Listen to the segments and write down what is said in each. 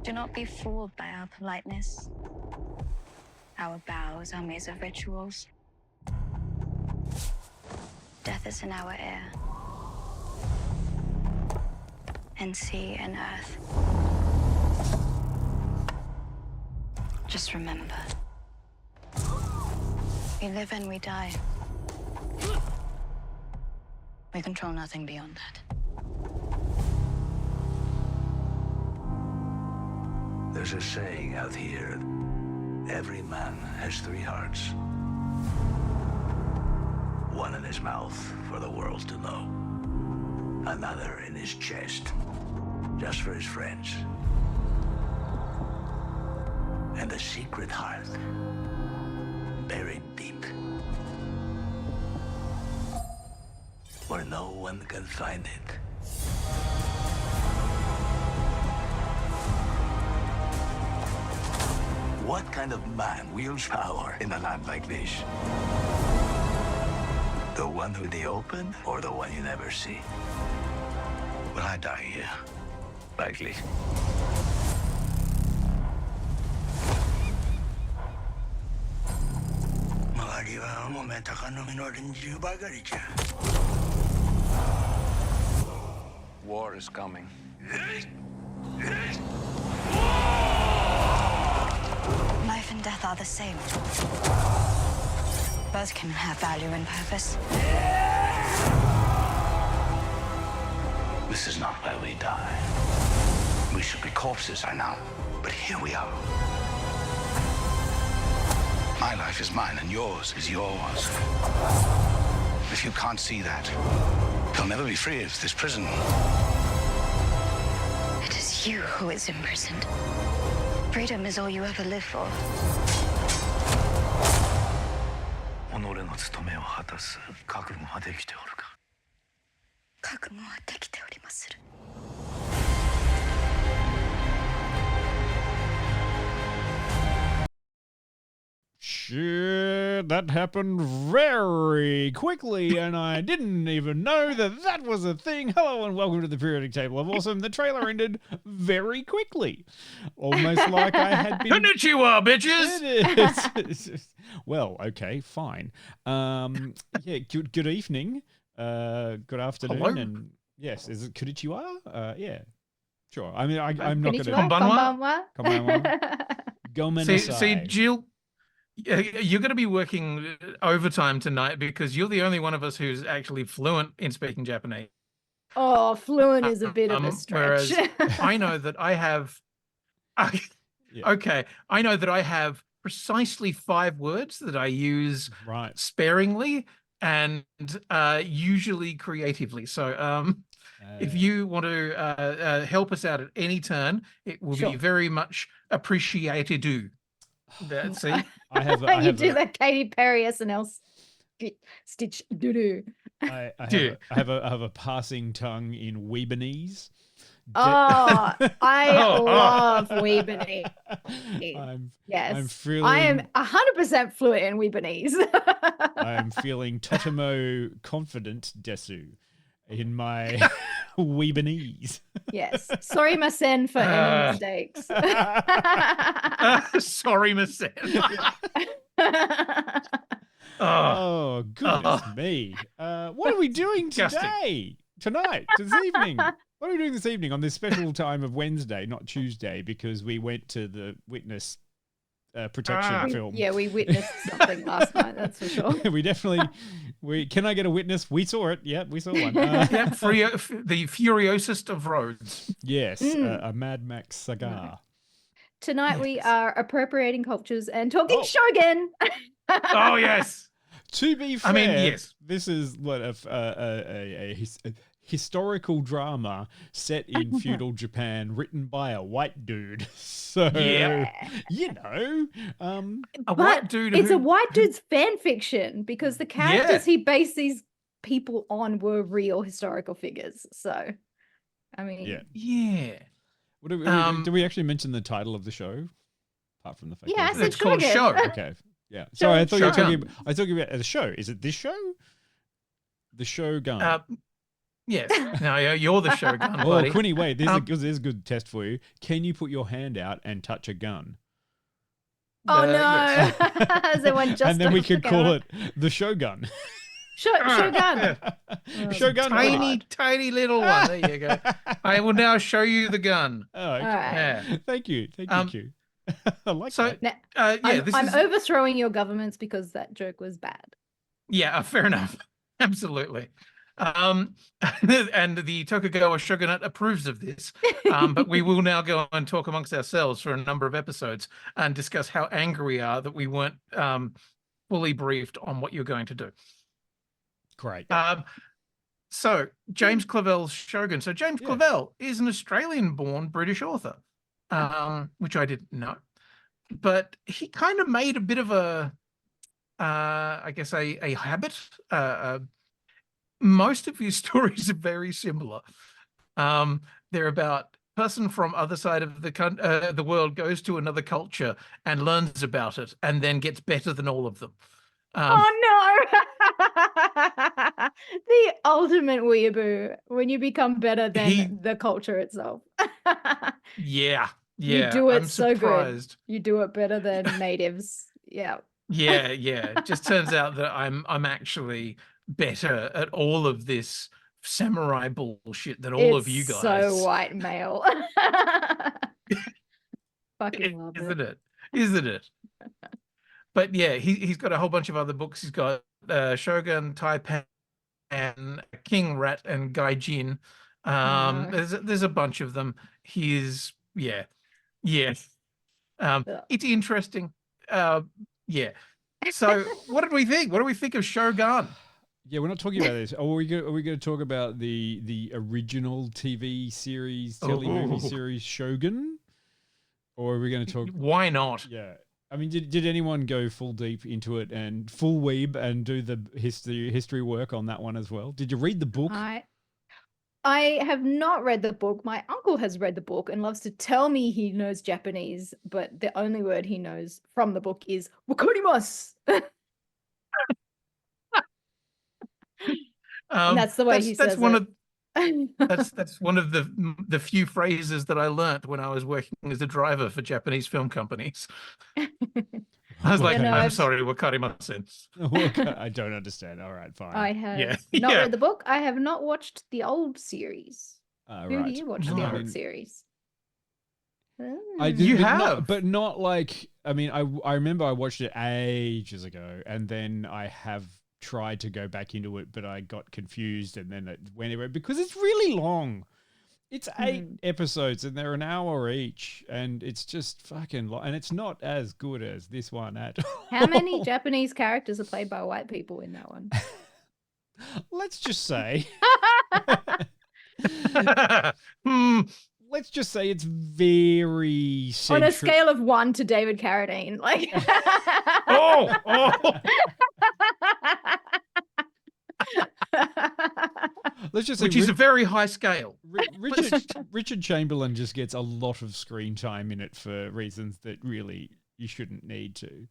Do not be fooled by our politeness. Our bows are maze of rituals. Death is in our air. And sea and earth. Just remember. We live and we die. We control nothing beyond that. There's a saying out here. Every man has 3 hearts. One in his mouth for the world to know. Another in his chest, just for his friends. And a secret heart, buried deep, where no one can find it. What kind of man wields power in a land like this? The one who they open, or the one you never see? Will I die here? Likely. War is coming. Life and death are the same. Both can have value and purpose. This is not where we die. We should be corpses, I know. But here we are. My life is mine and yours is yours. If you can't see that, you'll never be free of this prison. It is you who is imprisoned. Freedom is all you ever live for. 己の務めを果たす覚悟はできておるか。覚悟はできておりまする。 Shit, that happened very quickly, and I didn't even know that that was a thing. Hello and welcome to the Periodic Table of Awesome. The trailer ended very quickly, almost like I had been... Konnichiwa, bitches! It is. Well, okay, fine. Yeah, good evening, good afternoon, Hello? and yes, is it konnichiwa? Yeah, sure. I mean, I'm not going to... Konbanwa? Konbanwa. See, Jill, you're going to be working overtime tonight because you're the only one of us who's actually fluent in speaking Japanese. Oh, fluent is a bit of a stretch. Whereas I know that I have... Okay, I know that I have precisely 5 words that I use sparingly and usually creatively. So if you want to help us out at any turn, it will be very much appreciated. See? You do that Katy Perry SNL stitch doo-doo. I have a passing tongue in Weebanese. Oh, I love Weebanese. Yes, I am 100% fluent in Weebanese. I am feeling totemo confident desu in my Weebanese. Yes, sorry, Masen, for any mistakes. Sorry, Masen. Oh, goodness me. What are we doing tonight, this evening? What are we doing this evening on this special time of Wednesday, not Tuesday, because we went to the witness protection film. Yeah, we witnessed something last night, that's for sure. We definitely, can I get a witness? We saw it. Yeah, we saw one. The Furiosist of roads. Yes, a Mad Max cigar. Tonight we are appropriating cultures and talking Shogun. Oh, yes. To be fair, I mean, yes. This is what a historical drama set in feudal Japan, written by a white dude. So, you know, a white dude. It's a white dude's fan fiction because the characters he based these people on were real historical figures. So, I mean, Do we actually mention the title of the show? Apart from the fact that it's called Show. Okay. Yeah. Sorry, I thought you were talking about the show. Is it this show? The Shogun. Yes. No, you're the Shogun, Oh, buddy. Quinny, wait. There's a good test for you. Can you put your hand out and touch a gun? Oh no! Yes. So one just and then we off could the call camera. it the Shogun. Shogun. Shogun. Tiny little one. There you go. I will now show you the gun. Oh, okay. All right. Yeah. Thank you, Q. I like So, that. I'm overthrowing your governments because that joke was bad. Yeah, fair enough. Absolutely. And the Tokugawa Shogunate approves of this. But we will now go and talk amongst ourselves for a number of episodes and discuss how angry we are that we weren't fully briefed on what you're going to do. Great. So James Clavell's Shogun. So James Clavell is an Australian-born British author, which I didn't know. But he kind of made a bit of a, I guess, a habit. Most of his stories are very similar. They're about person from other side of the world goes to another culture and learns about it and then gets better than all of them. Oh no! The ultimate weeaboo when you become better than the culture itself. Yeah. You do it I'm so surprised. good. You do it better than natives. Yeah. Yeah. It just turns out that I'm actually better at all of this samurai bullshit than all of you guys. So white male. Fucking love it. Isn't it? But yeah, he's got a whole bunch of other books. He's got Shogun, Taipan, King Rat, and Gaijin. There's a bunch of them. It's interesting. So what did we think? What do we think of Shogun? Yeah, we're not talking about this. Are we going to talk about the original TV series, movie series Shogun? Or are we going to talk? Why not? Yeah. I mean, did anyone go full deep into it and full weeb and do the history work on that one as well? Did you read the book? I have not read the book. My uncle has read the book and loves to tell me he knows Japanese, but the only word he knows from the book is "wakarimasu." And that's the way he says it. That's one of the few phrases that I learnt when I was working as a driver for Japanese film companies. I was like, I'm sorry, wakarimasen. I don't understand. All right, fine. I have not read the book. I have not watched the old series. Who do you watch the old series? I did, you have, but not like. I mean, I remember I watched it ages ago, and then I have tried to go back into it, but I got confused, and then it went away because it's really long. It's 8 episodes, and they're an hour each, and it's just fucking long, and it's not as good as this one at all. How many Japanese characters are played by white people in that one? Let's just say. Let's just say it's very on a scale of 1 to David Carradine, like. Let's just say which is a very high scale. Richard Chamberlain just gets a lot of screen time in it for reasons that really you shouldn't need to.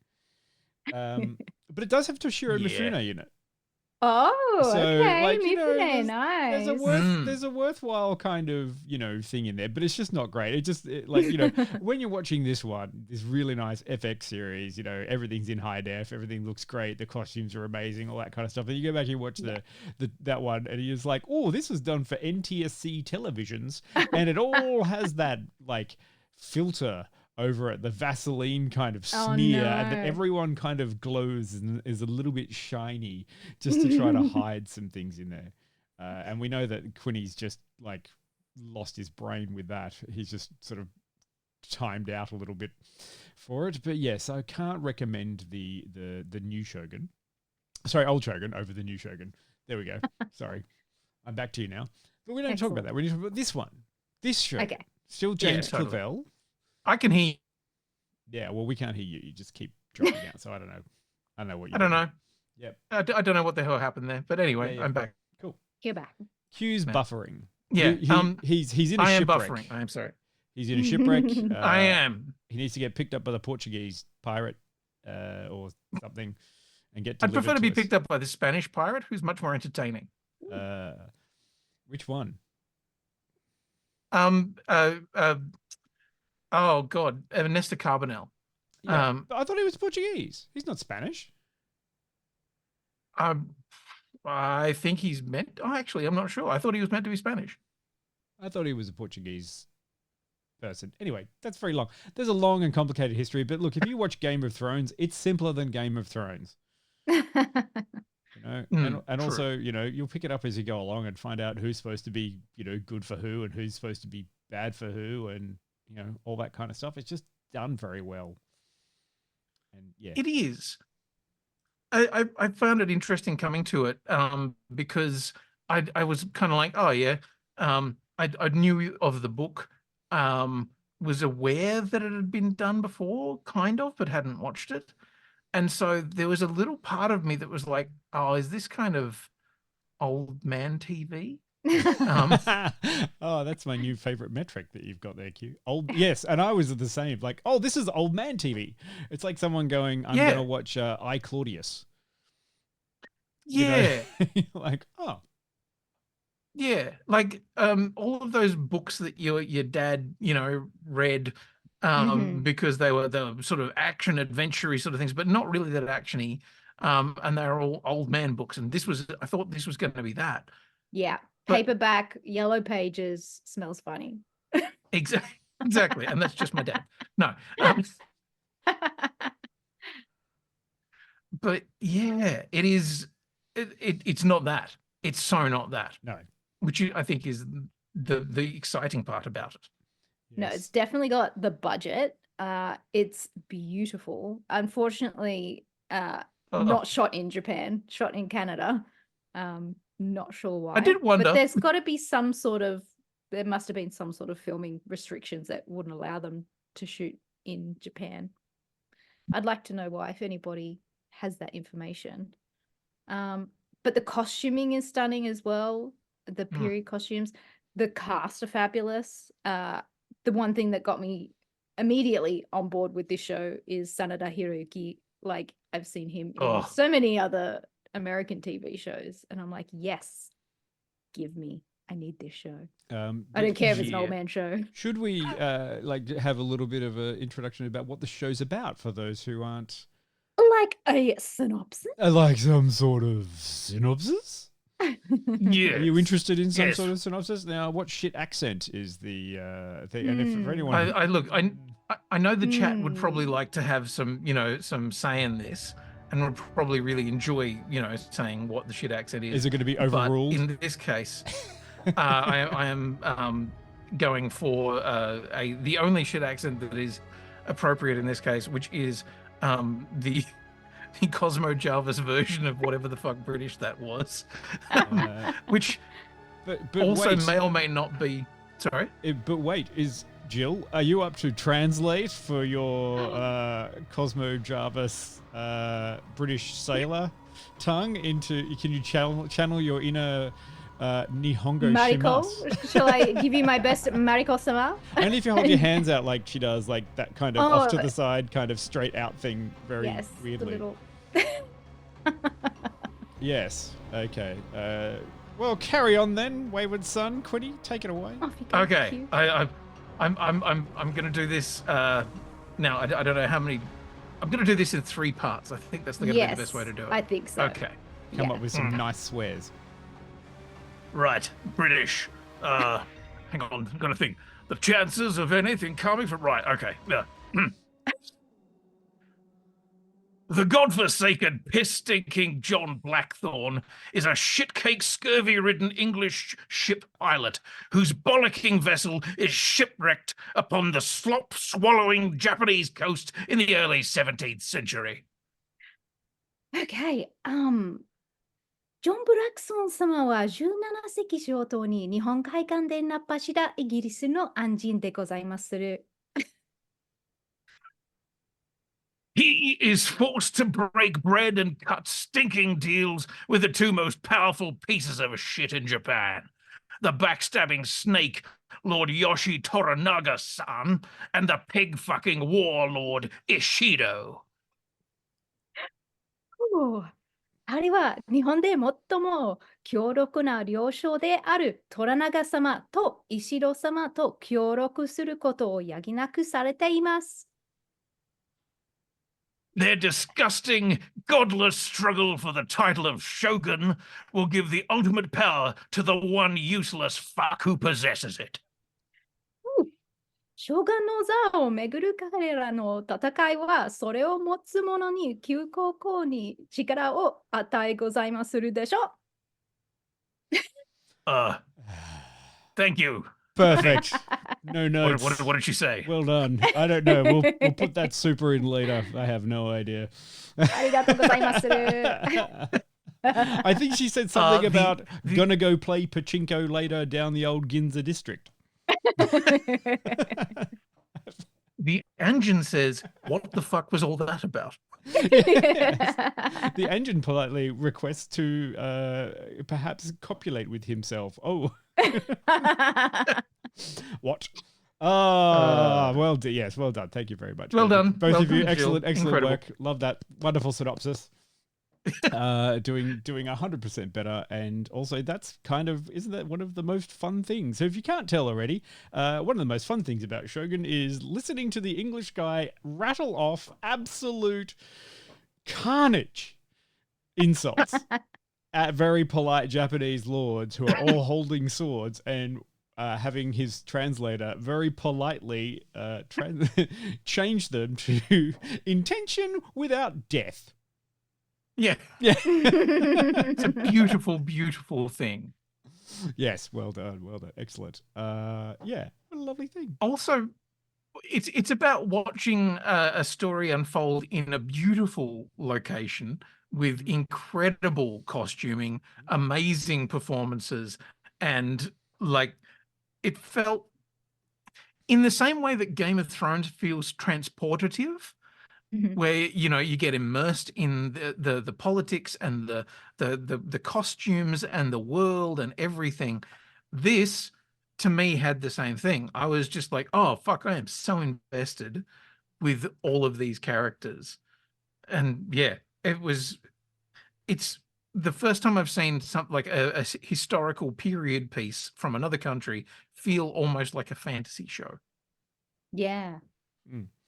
But it does have Toshiro Mifune in it. Oh, so, okay. like, Mifune, nice. There's a worthwhile kind of, thing in there, but it's just not great. It just, when you're watching this one, this really nice FX series, everything's in high def, everything looks great, the costumes are amazing, all that kind of stuff. And you go back and watch that one, and you're just like, oh, this was done for NTSC televisions, and it all has that, filter over it, the Vaseline kind of smear, and that everyone kind of glows and is a little bit shiny just to try to hide some things in there. And we know that Quinny's just lost his brain with that. He's just sort of timed out a little bit for it. But yes, I can't recommend the new Shogun. Sorry, old Shogun over the new Shogun. There we go. Sorry. I'm back to you now. But we don't talk about that. We need to talk about this one. This Shogun. Okay. Still James Clavell. I can hear you. Yeah, well, we can't hear you. You just keep dropping out. So I don't know. I don't know what you're doing. Know. Yep. I don't know what the hell happened there. But anyway, I'm back. Cool. You're back. Q's buffering. Yeah. He's in a shipwreck. I am buffering. I am sorry. He's in a shipwreck. I am. He needs to get picked up by the Portuguese pirate or something and get I'd prefer to be us. picked up by the Spanish pirate, who's much more entertaining. Which one? Oh God, Ernesto Carbonell. Yeah, I thought he was Portuguese. He's not Spanish. I think he's meant. Oh, actually, I'm not sure. I thought he was meant to be Spanish. I thought he was a Portuguese person. Anyway, that's very long. There's a long and complicated history, but look, if you watch Game of Thrones, it's simpler than Game of Thrones. And also, you'll pick it up as you go along and find out who's supposed to be, good for who and who's supposed to be bad for who, and all that kind of stuff. It's just done very well. And yeah, it is. I found it interesting coming to it because I was kind of like, oh yeah, I knew of the book, was aware that it had been done before, kind of, but hadn't watched it. And so there was a little part of me that was like, oh, is this kind of old man TV? Oh, that's my new favorite metric that you've got there, Q. Yes, and I was the same. Like, oh, this is old man TV. It's like someone going, I'm going to watch I, Claudius. Yeah. Like, oh. Yeah, like all of those books that your dad, read because they were the sort of action adventure-y sort of things, but not really that action-y. And they're all old man books. And I thought this was going to be that. Yeah. Paperback, yellow pages, smells funny. Exactly. And that's just my dad. No. But yeah, it is. It's not that. It's so not that. No. Which I think is the exciting part about it. Yes. No, it's definitely got the budget. It's beautiful. Unfortunately, not shot in Japan, shot in Canada. Not sure why. I did wonder. But there's got to be there must have been some sort of filming restrictions that wouldn't allow them to shoot in Japan. I'd like to know why, if anybody has that information. But the costuming is stunning as well. The period costumes, the cast are fabulous. The one thing that got me immediately on board with this show is Sanada Hiroyuki. Like, I've seen him in so many other American TV shows, and I'm like, yes, give me. I need this show. I don't care if it's an old man show. Should we have a little bit of an introduction about what the show's about for those who aren't? Like a synopsis? Like some sort of synopsis? Yeah. Are you interested in some sort of synopsis? Now, what shit accent is the thing? And if for anyone, I know the chat would probably like to have some say in this, and would probably really enjoy saying what the shit accent is. Is it going to be overruled? But in this case, I am going for the only shit accent that is appropriate in this case, which is the Cosmo Jarvis version of whatever the fuck British that was, which but also wait. may or may not be. Sorry, but wait, is Jill? Are you up to translate for your Cosmo Jarvis British sailor tongue into? Can you channel your inner Nihongo Mariko? shimas? Shall I give you my best Mariko-sama? Only if you hold your hands out like she does, like that kind of off to the side, kind of straight out thing, very weirdly. Little... Yes. Okay. Well, carry on then, wayward son. Quinny, take it away. Okay. I'm gonna do this. Now I don't know how many. I'm gonna do this in 3 parts. I think that's gonna be the best way to do it. I think so. Okay. Come up with some nice swears. Right, British. Hang on, I've got to think. The chances of anything coming from... Right, okay. The godforsaken, piss-stinking John Blackthorne is a shitcake, scurvy-ridden English ship pilot whose bollocking vessel is shipwrecked upon the slop-swallowing Japanese coast in the early 17th century. Okay, ジョン・ブラックソン様は17隻上等に日本海艦でナッパシライギリスの安人でございまする。He is forced to break bread and cut stinking deals with the 2 most powerful pieces of shit in Japan. The backstabbing snake, Lord Yoshi Toranaga-san, and the pig-fucking warlord Ishido. Oh. あれは日本で最も強力な領将である虎長様と石戸様と協力することを余儀なくされています。Their disgusting, godless struggle for the title of Shogun will give the ultimate power to the one useless fuck who possesses it. 将軍の座をめぐる彼らの戦いは、それを持つ者に急高校に力を与えございまするでしょう。Thank you. Perfect. No notes. What did she say? Well done. I don't know. We'll put that super in later. I have no idea. ありがとうございます。I think she said something about gonna go play pachinko later down the old Ginza district. The Anjin says, what the fuck was all that about? Yes. The Anjin politely requests to perhaps copulate with himself. Oh. What? Well, yes, well done. Thank you very much. Well done. Both well of you. done, Excellent, Jill. excellent Incredible. work. Love that. Wonderful synopsis. Doing 100% better, and also that's kind of, isn't that one of the most fun things? So if you can't tell already, one of the most fun things about Shogun is listening to the English guy rattle off absolute carnage insults at very polite Japanese lords who are all holding swords, and having his translator very politely change them to intention without death. Yeah. It's a beautiful, beautiful thing. Yes, well done, excellent. Yeah, what a lovely thing. Also, it's about watching a story unfold in a beautiful location with incredible costuming, amazing performances, and like it felt in the same way that Game of Thrones feels transportative. Where you get immersed in the politics and the costumes and the world and everything. This to me had the same thing. I was just like, oh fuck, I am so invested with all of these characters. And yeah, it's the first time I've seen something like a historical period piece from another country feel almost like a fantasy show. Yeah.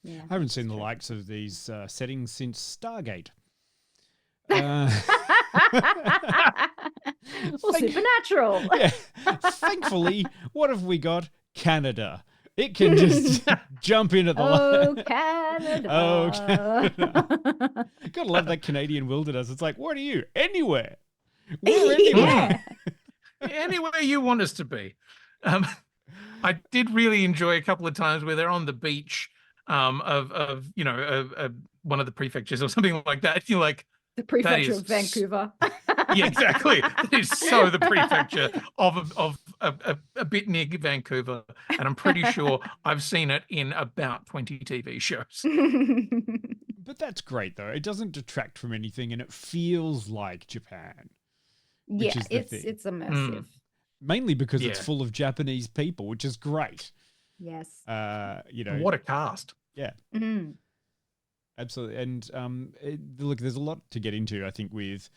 Yeah, I haven't seen the likes of these settings since Stargate. Supernatural. Yeah. Thankfully, what have we got? Canada. It can just jump in at the Canada. Oh, Canada. Gotta love that Canadian wilderness. It's like, what are you? Anywhere. We're anywhere. Anywhere you want us to be. I did really enjoy a couple of times where they're on the beach of one of the prefectures or something like that. You're like, the prefecture of Vancouver. Yeah, exactly. That is so the prefecture of a bit near Vancouver, and I'm pretty sure I've seen it in about 20 TV shows. But that's great though. It doesn't detract from anything, and it feels like Japan. Yeah, it's immersive. Mainly because it's full of Japanese people, which is great. Yes. What a cast. Yeah. Absolutely. And look, there's a lot to get into, I think, with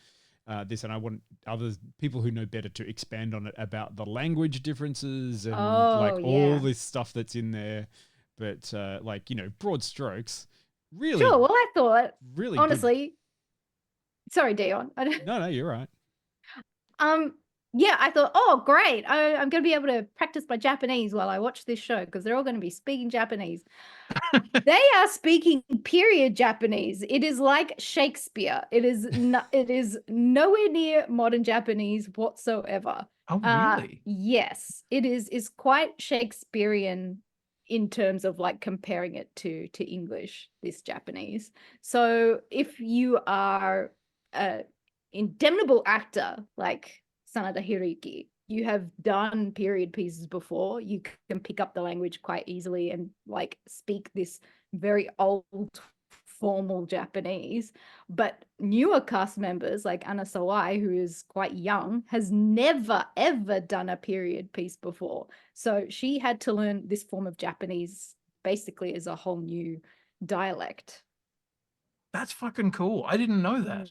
this, and I want other people who know better to expand on it about the language differences and all this stuff that's in there. But broad strokes, really. Sure. Well, I thought really honestly. Good. Sorry, Dion. No, you're right. Yeah, I thought, oh, great. I'm going to be able to practice my Japanese while I watch this show because they're all going to be speaking Japanese. They are speaking period Japanese. It is like Shakespeare. It is nowhere near modern Japanese whatsoever. Oh, really? Yes, it is quite Shakespearean in terms of like comparing it to English, this Japanese. So if you are an indemnable actor like Sanada Hiroyuki, you have done period pieces before, you can pick up the language quite easily and like speak this very old formal Japanese. But newer cast members like Anna Sawai, who is quite young, has never ever done a period piece before, so she had to learn this form of Japanese basically as a whole new dialect. That's fucking cool. I didn't know that.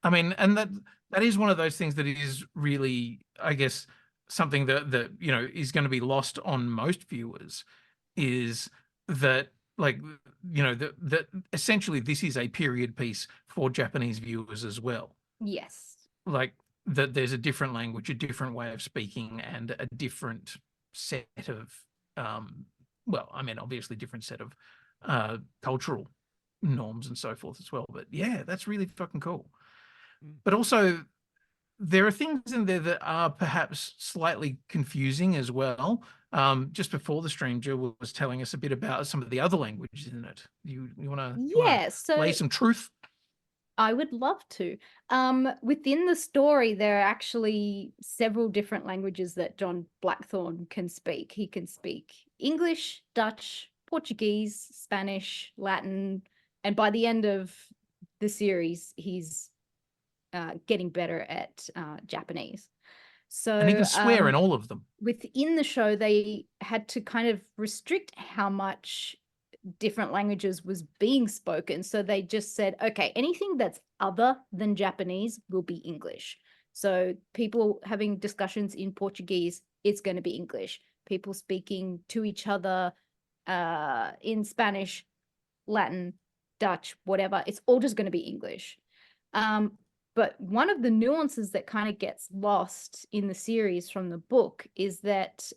I mean, and that is one of those things that is really, I guess, something that is going to be lost on most viewers, is that, like, that essentially this is a period piece for Japanese viewers as well. Yes. Like, that there's a different language, a different way of speaking, and a different set of obviously different set of cultural norms and so forth as well. But yeah, that's really fucking cool. But also, there are things in there that are perhaps slightly confusing as well. Just before the stream, Jill was telling us a bit about some of the other languages in it. You want to lay some truth? I would love to. Within the story, there are actually several different languages that John Blackthorne can speak. He can speak English, Dutch, Portuguese, Spanish, Latin, and by the end of the series, he's getting better at Japanese. So, and he can swear in all of them. Within the show, they had to kind of restrict how much different languages was being spoken. So they just said, okay, anything that's other than Japanese will be English. So people having discussions in Portuguese, it's going to be English. People speaking to each other in Spanish, Latin, Dutch, whatever, it's all just going to be English. But one of the nuances that kind of gets lost in the series from the book is that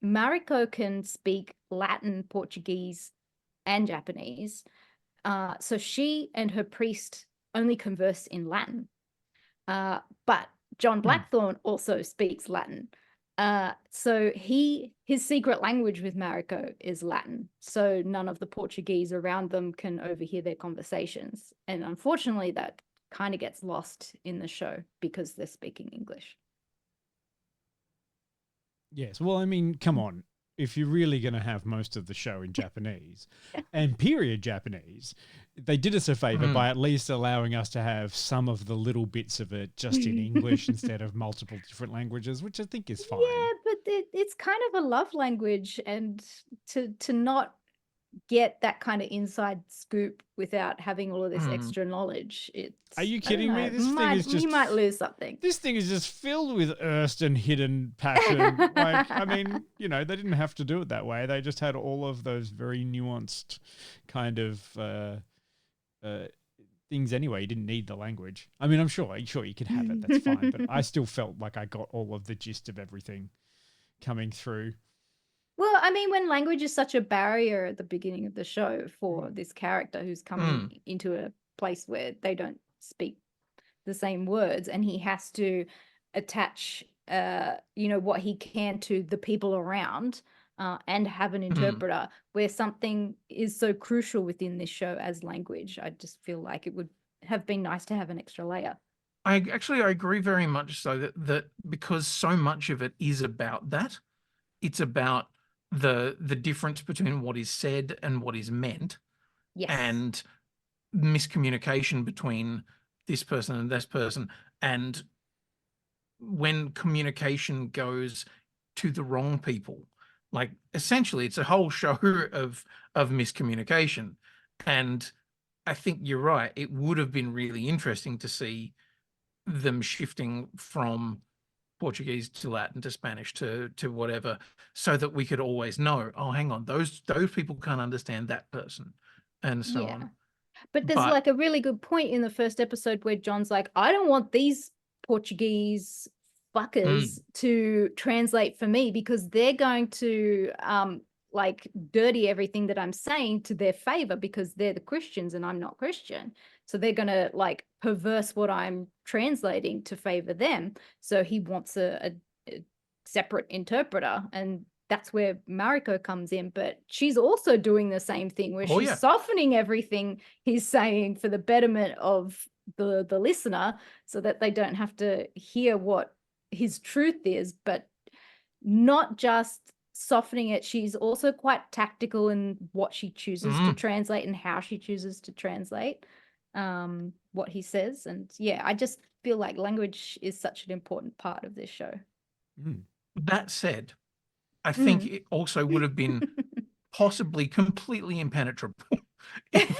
Mariko can speak Latin, Portuguese, and Japanese. So she and her priest only converse in Latin. But John Blackthorne also speaks Latin. So his secret language with Mariko is Latin. So none of the Portuguese around them can overhear their conversations. And unfortunately, that kind of gets lost in the show because they're speaking English. Yes. Well, I mean, come on. If you're really going to have most of the show in Japanese and period Japanese, they did us a favor by at least allowing us to have some of the little bits of it just in English instead of multiple different languages, which I think is fine. Yeah, but it's kind of a love language, and to not get that kind of inside scoop without having all of this extra knowledge. Are you kidding me? This thing is just, you might lose something. This thing is just filled with earnest and hidden passion. Like, I mean, they didn't have to do it that way. They just had all of those very nuanced kind of things anyway. You didn't need the language. I mean, I'm sure you could have it. That's fine. But I still felt like I got all of the gist of everything coming through. Well, I mean, when language is such a barrier at the beginning of the show for this character who's coming into a place where they don't speak the same words, and he has to attach, what he can to the people around and have an interpreter, where something is so crucial within this show as language. I just feel like it would have been nice to have an extra layer. I agree very much so that because so much of it is about that. It's about the difference between what is said and what is meant. Yes. And miscommunication between this person and this person, and when communication goes to the wrong people, like, essentially it's a whole show of miscommunication. And I think you're right, it would have been really interesting to see them shifting from Portuguese to Latin to Spanish to whatever, so that we could always know, oh, hang on, those people can't understand that person, and so on. But there's like a really good point in the first episode where John's like, I don't want these Portuguese fuckers to translate for me, because they're going to like dirty everything that I'm saying to their favor, because they're the Christians and I'm not Christian. So they're going to like perverse what I'm translating to favor them. So he wants a separate interpreter, and that's where Mariko comes in. But she's also doing the same thing, where she's softening everything he's saying for the betterment of the listener, so that they don't have to hear what his truth is, but not just softening it. She's also quite tactical in what she chooses to translate and how she chooses to translate what he says. And yeah, I just feel like language is such an important part of this show. That said, I think it also would have been possibly completely impenetrable Because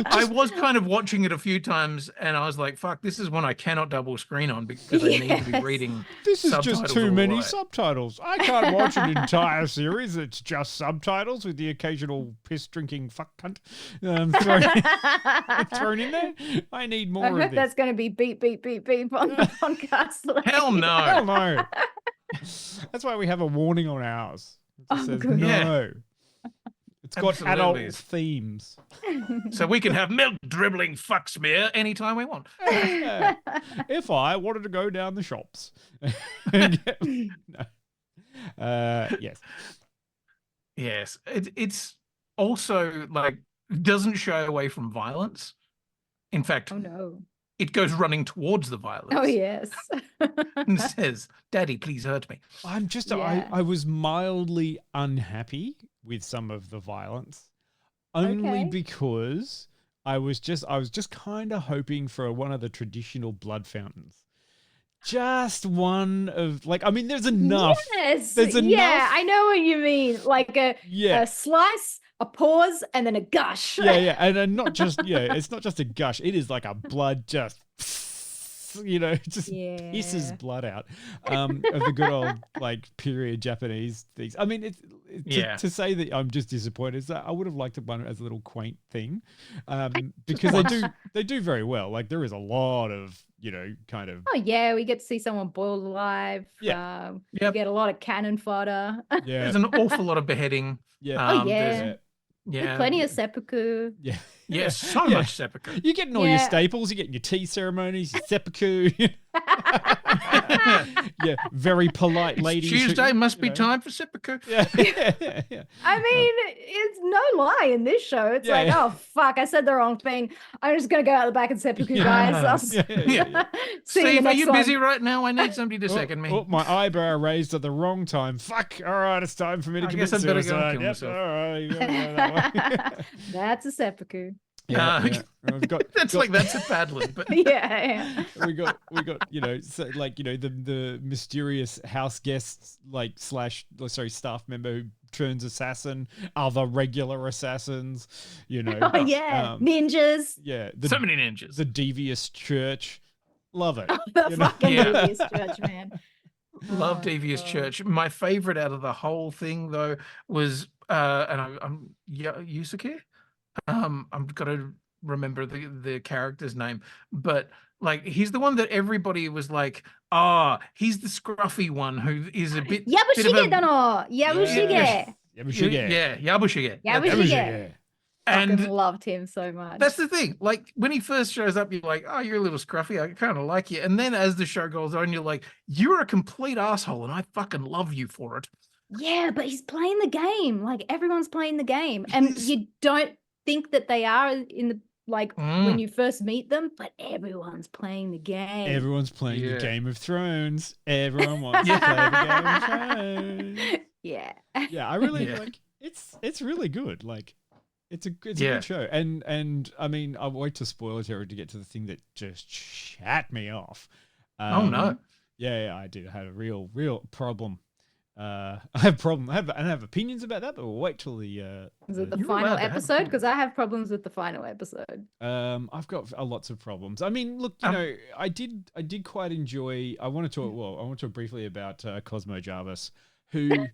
I was kind of watching it a few times, and I was like, "Fuck, this is one I cannot double screen on because I need to be reading." This is just subtitles too all many right. subtitles. I can't watch an entire series that's just subtitles with the occasional piss-drinking fuck cunt thrown in there. I need more I of hope this. that's going to be beep, beep, beep, beep on the podcast. Hell no. Hell no. That's why we have a warning on ours. It just says good. no. It's got Absolutely. adult themes. So we can have milk dribbling fuck smear anytime we want. Yeah. If I wanted to go down the shops. No. Yes. Yes. It's also like doesn't shy away from violence. In fact, Oh no. it goes running towards the violence. Oh yes. And says, "Daddy, please hurt me." I'm just Yeah. I was mildly unhappy with some of the violence. Only Okay. because I was just kind of hoping for one of the traditional blood fountains. Just one of like I mean there's enough. Yes. There's Yeah, enough. I know what you mean. Like a slice, a pause, and then a gush. Yeah, and not just it's not just a gush. It is like a blood just just pisses Yeah. blood out of the good old like period Japanese things. I mean, to say that I'm just disappointed is that I would have liked it one as a little quaint thing, because they do very well. Like there is a lot of kind of Oh yeah, we get to see someone boiled alive. Yeah. We Yep. get a lot of cannon fodder. yeah There's an awful lot of beheading. yeah Oh, there's- yeah. Yeah. Plenty of seppuku. yeah. Yes, so Yeah. much seppuku. You're getting all your Yeah. staples. You're getting your tea ceremonies, your seppuku. Yeah, very polite ladies. who, Tuesday must be know. time for seppuku. Yeah, yeah. I mean, it's no lie in this show. It's Yeah, like, yeah. oh fuck, I said the wrong thing. I'm just gonna go out the back and seppuku, guys. I'll Yeah, yeah, yeah. see you in the Steve, are next you one. busy right now? I need somebody to Oh, second me. oh, my eyebrow raised at the wrong time. Fuck. All right, it's time for me to I commit guess I better go suicide. and kill Yep, myself. all right, you gotta go that way. That's a seppuku. Yeah, yeah. We've got, That's like that's a paddling, but Yeah. we got so, like the mysterious house guests staff member who turns assassin, other regular assassins, Oh yeah. Ninjas. yeah, so many ninjas. the devious church, love it. The You know? fucking Yeah. devious church, man. Love Oh, Devious God. Church. My favorite out of the whole thing though was I'm Yusuke. I've got to remember the character's name, but like he's the one that everybody was like, he's the scruffy one who is a bit bit of Yabushige a- dano. Yabushige. Yabushige. Yeah, Yabushige. Yabushige. Yabushige. Fucking And loved him so much. that's the thing. Like when he first shows up, you're like, "Oh, you're a little scruffy. I kind of like you." And then as the show goes on, you're like, "You're a complete asshole, and I fucking love you for it." Yeah, but he's playing the game. Like everyone's playing the game, and He's- you don't think that they are in the when Mm. you first meet them, but everyone's playing the game. Everyone's playing the Yeah. Game of Thrones. Everyone wants to play the Game of Thrones. Yeah. Yeah, I really Yeah. like. It's really good. Like, it's a Yeah. good show. And I mean, I'll wait to spoiler territory to get to the thing that just chat me off. Oh no. Yeah, I did. I had a real problem. I have I have opinions about that, but we'll wait till the. Is it the You're final allowed to have episode? opinions. Because I have problems with the final episode. I've got lots of problems. I mean, look, I did quite enjoy. I want to talk briefly about Cosmo Jarvis, who.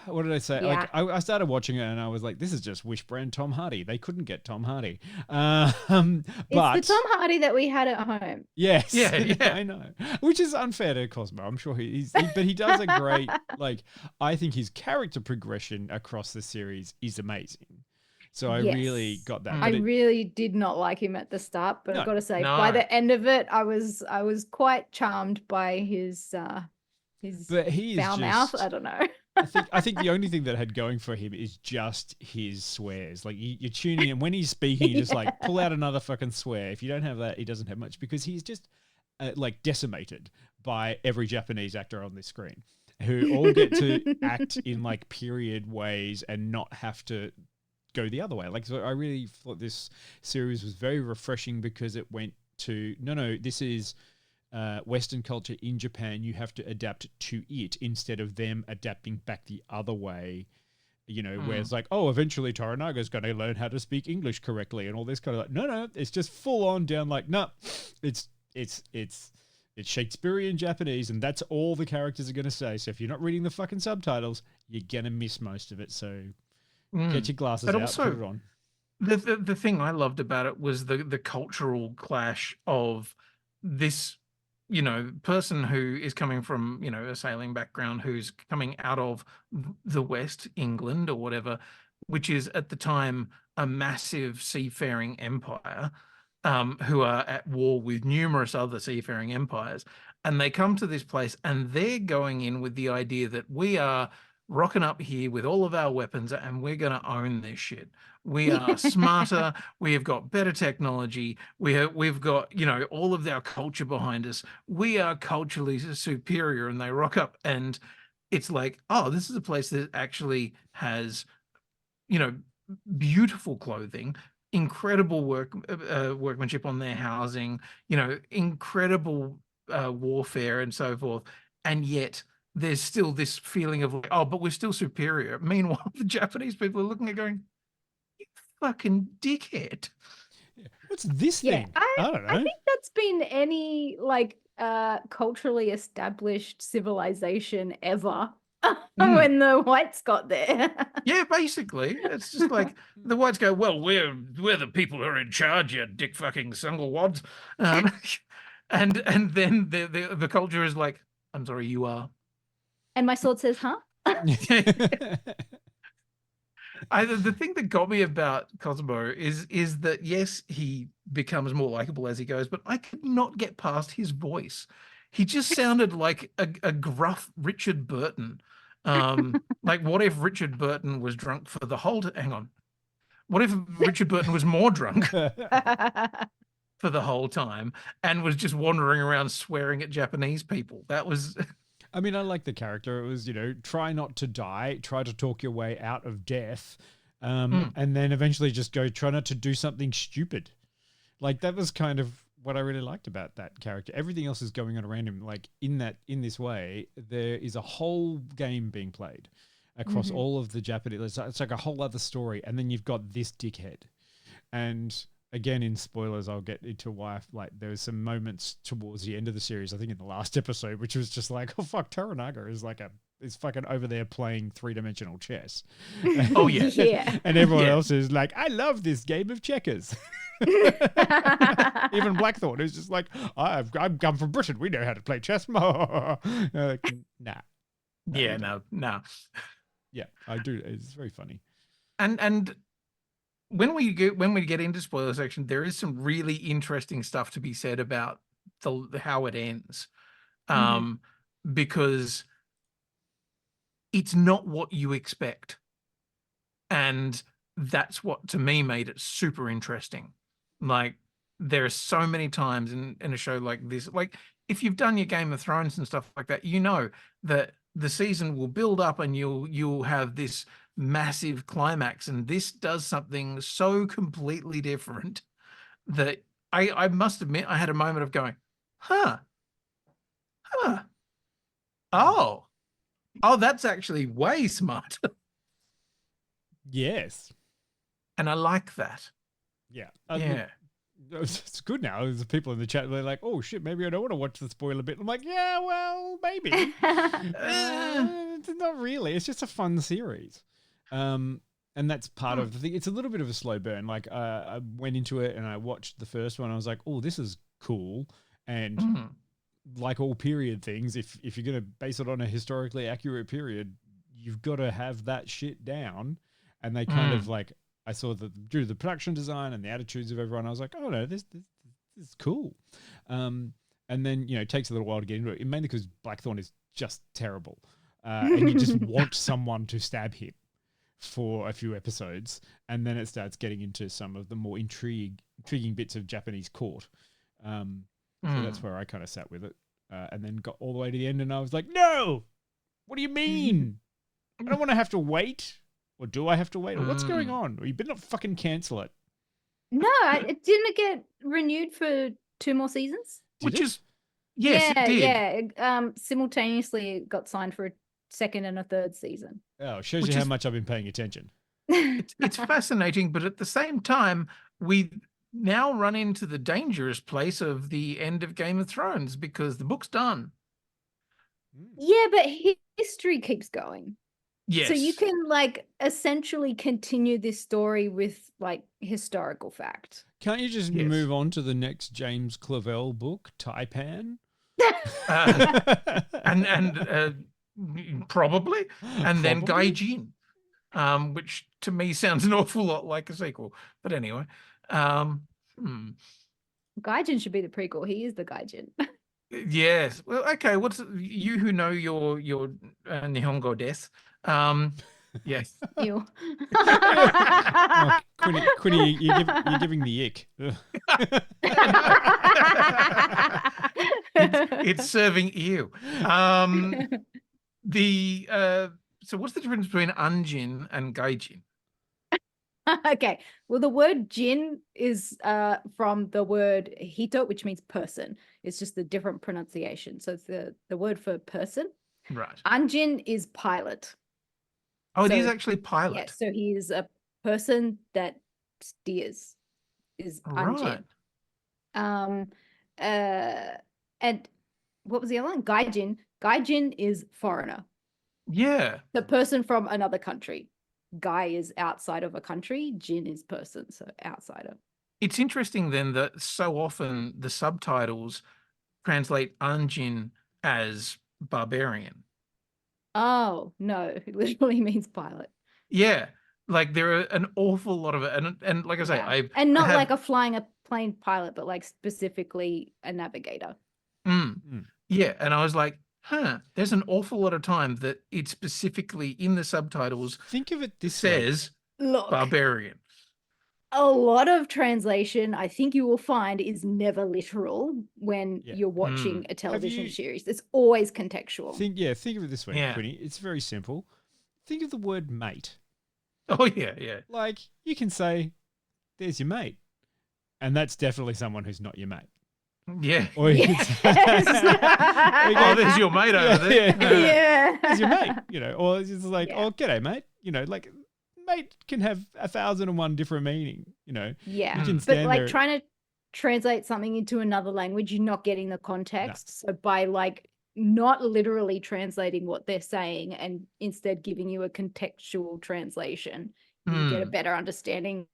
What did I say? Yeah. Like, I started watching it and I was like, "This is just Wish brand Tom Hardy. They couldn't get Tom Hardy." But It's the Tom Hardy that we had at home. yes, Yeah, yeah. I know, which is unfair to Cosmo. I'm sure but he does a great. Like, I think his character progression across the series is amazing. So I really Yes. got that. Mm. But I really did not like him at the start, but No, I've got to say, by no. the end of it, I was quite charmed by his but he is foul mouth. just- I don't know. I think the only thing that had going for him is just his swears. Like you tune in and when he's speaking, you just like pull out another fucking swear. If you don't have that, he doesn't have much because he's just like decimated by every Japanese actor on this screen who all get to act in like period ways and not have to go the other way. Like, so I really thought this series was very refreshing because it went to no, this is Western culture in Japan. You have to adapt to it instead of them adapting back the other way where it's like, oh, eventually Toranaga's going to learn how to speak English correctly and all this kind of no, it's just full on down like, no, it's Shakespearean Japanese, and that's all the characters are going to say. So if you're not reading the fucking subtitles, you're going to miss most of it. So get your glasses out, also, put it on. The thing I loved about it was the cultural clash of this, person who is coming from, a sailing background, who's coming out of the West, England or whatever, which is at the time a massive seafaring empire, who are at war with numerous other seafaring empires. And they come to this place and they're going in with the idea that we are rocking up here with all of our weapons and we're going to own this shit. We are smarter. We have got better technology. We've got, all of our culture behind us. We are culturally superior. And they rock up and it's like, oh, this is a place that actually has, beautiful clothing, incredible workmanship on their housing, incredible warfare and so forth. And yet there's still this feeling of like, oh, but we're still superior. Meanwhile, the Japanese people are looking at going, you fucking dickhead. What's this thing? I don't know. I think that's been any culturally established civilization ever when the whites got there. Yeah, basically. It's just like the whites go, well, we're the people who are in charge, you dick fucking sunglewads. And then the culture is like, I'm sorry, you are. And my sword says, huh? The thing that got me about Cosmo is that, yes, he becomes more likable as he goes, but I could not get past his voice. He just sounded like a gruff Richard Burton. Like, what if Richard Burton was drunk for the whole... Hang on. What if Richard Burton was more drunk for the whole time and was just wandering around swearing at Japanese people? That was... I mean, I like the character. It was, try not to die, try to talk your way out of death, and then eventually just try not to do something stupid. Like, that was kind of what I really liked about that character. Everything else is going on around him. Like, in this way, there is a whole game being played across all of the Japanese. It's like a whole other story. And then you've got this dickhead. And again, in spoilers, I'll get into why, there's some moments towards the end of the series, I think in the last episode, which was just like, oh, fuck, Toranaga is fucking over there playing 3-dimensional chess. Oh, yeah. Yeah. And everyone else is like, I love this game of checkers. Even Blackthorne is just like, I've come from Britain. We know how to play chess. Nah. Yeah, no. Yeah, I do. It's very funny. And when we get into spoiler section, there is some really interesting stuff to be said about how it ends, because it's not what you expect, and that's what to me made it super interesting. Like, there are so many times in a show like this, like if you've done your Game of Thrones and stuff like that, you know that the season will build up and you'll have this massive climax, and this does something so completely different that I must admit I had a moment of going, oh, that's actually way smarter. Yes. And I like that. Yeah. Yeah. It's good now. There's people in the chat, they're like, oh shit, maybe I don't want to watch the spoiler bit. I'm like, yeah, well, maybe. Not really. It's just a fun series. And that's part of the thing. It's a little bit of a slow burn. Like, I went into it and I watched the first one. I was like, oh, this is cool. And like all period things, if you're going to base it on a historically accurate period, you've got to have that shit down. And they kind of like, I saw that due to the production design and the attitudes of everyone, I was like, oh no, this is cool. And then, it takes a little while to get into it, mainly because Blackthorne is just terrible. And you just want someone to stab him for a few episodes. And then it starts getting into some of the more intriguing bits of Japanese court. So that's where I kind of sat with it. And then got all the way to the end and I was like, no, what do you mean? I don't want to have to wait. Or do I have to wait? Or what's going on? Or you better not fucking cancel it. No, it didn't get renewed for 2 more seasons. Which is, yes, it did. Yeah. Simultaneously, it got signed for a second and a third season. Oh, shows Which you how is- much I've been paying attention. It's fascinating, but at the same time, we now run into the dangerous place of the end of Game of Thrones because the book's done. Yeah, but history keeps going. Yes. So you can like essentially continue this story with like historical fact. Can't you just Yes. move on to the next James Clavell book, Taipan? Probably, and then Probably. Gaijin, which to me sounds an awful lot like a sequel. But anyway, Gaijin should be the prequel. He is the Gaijin. yes. Well, okay. What's you who know your Nihongo desu? Yes. Ew. Oh, Quinny, you're giving the ick. It's serving you. So what's the difference between Anjin and Gaijin? Okay. Well, the word jin is from the word hito, which means person. It's just a different pronunciation. So it's the word for person. Right. Anjin is pilot. Oh, it is So- actually pilot. Yeah, so he is a person that steers. Is Right. Anjin. And what was the other one? Gaijin. Gaijin is foreigner. Yeah. The person from another country. Guy is outside of a country. Jin is person, so outsider. It's interesting then that so often the subtitles translate Anjin as barbarian. Oh no, it literally means pilot. Yeah. Like there are an awful lot of it. And like I say, Yeah. I and not have- like a flying a plane pilot, but like specifically a navigator. Yeah. And I was like, there's an awful lot of time that it specifically in the subtitles Think of it this way. says Look, barbarian. a lot of translation, I think you will find, is never literal when Yeah. you're watching a Have television you- series. It's always contextual. Think of it this way, Yeah. Quinny. It's very simple. Think of the word mate. Oh, yeah. Like, you can say, there's your mate. And that's definitely someone who's not your mate. Yeah. Or you Yes. can say, Oh, there's your mate over there. Yeah. There's your mate, or it's just like, Yeah. oh, g'day, mate. Like, mate can have 1,001 different meaning, Yeah. You can But stand like there. trying to translate something into another language, you're not getting the context. So by like not literally translating what they're saying and instead giving you a contextual translation, you get a better understanding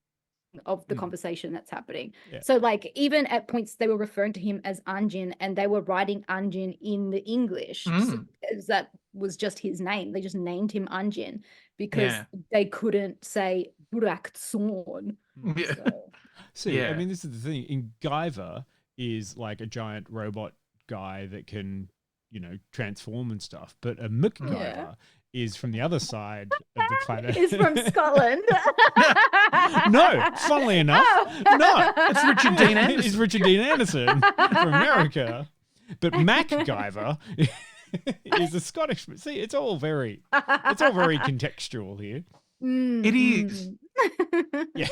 of the conversation that's happening. Yeah. So like even at points they were referring to him as Anjin and they were writing Anjin in the English. So, as that was just his name. They just named him Anjin because Yeah. they couldn't say Burak-tson. Yeah. So, See, I Yeah. mean, this is the thing. In Guyver is like a giant robot guy that can, transform and stuff. But a MacGyver is from the other side of the planet. is from Scotland. No, funnily enough, no. It's Richard Dean Anderson. It's Richard Dean Anderson from America. But MacGyver is a Scottish. See, it's all very contextual here. It is. Yeah.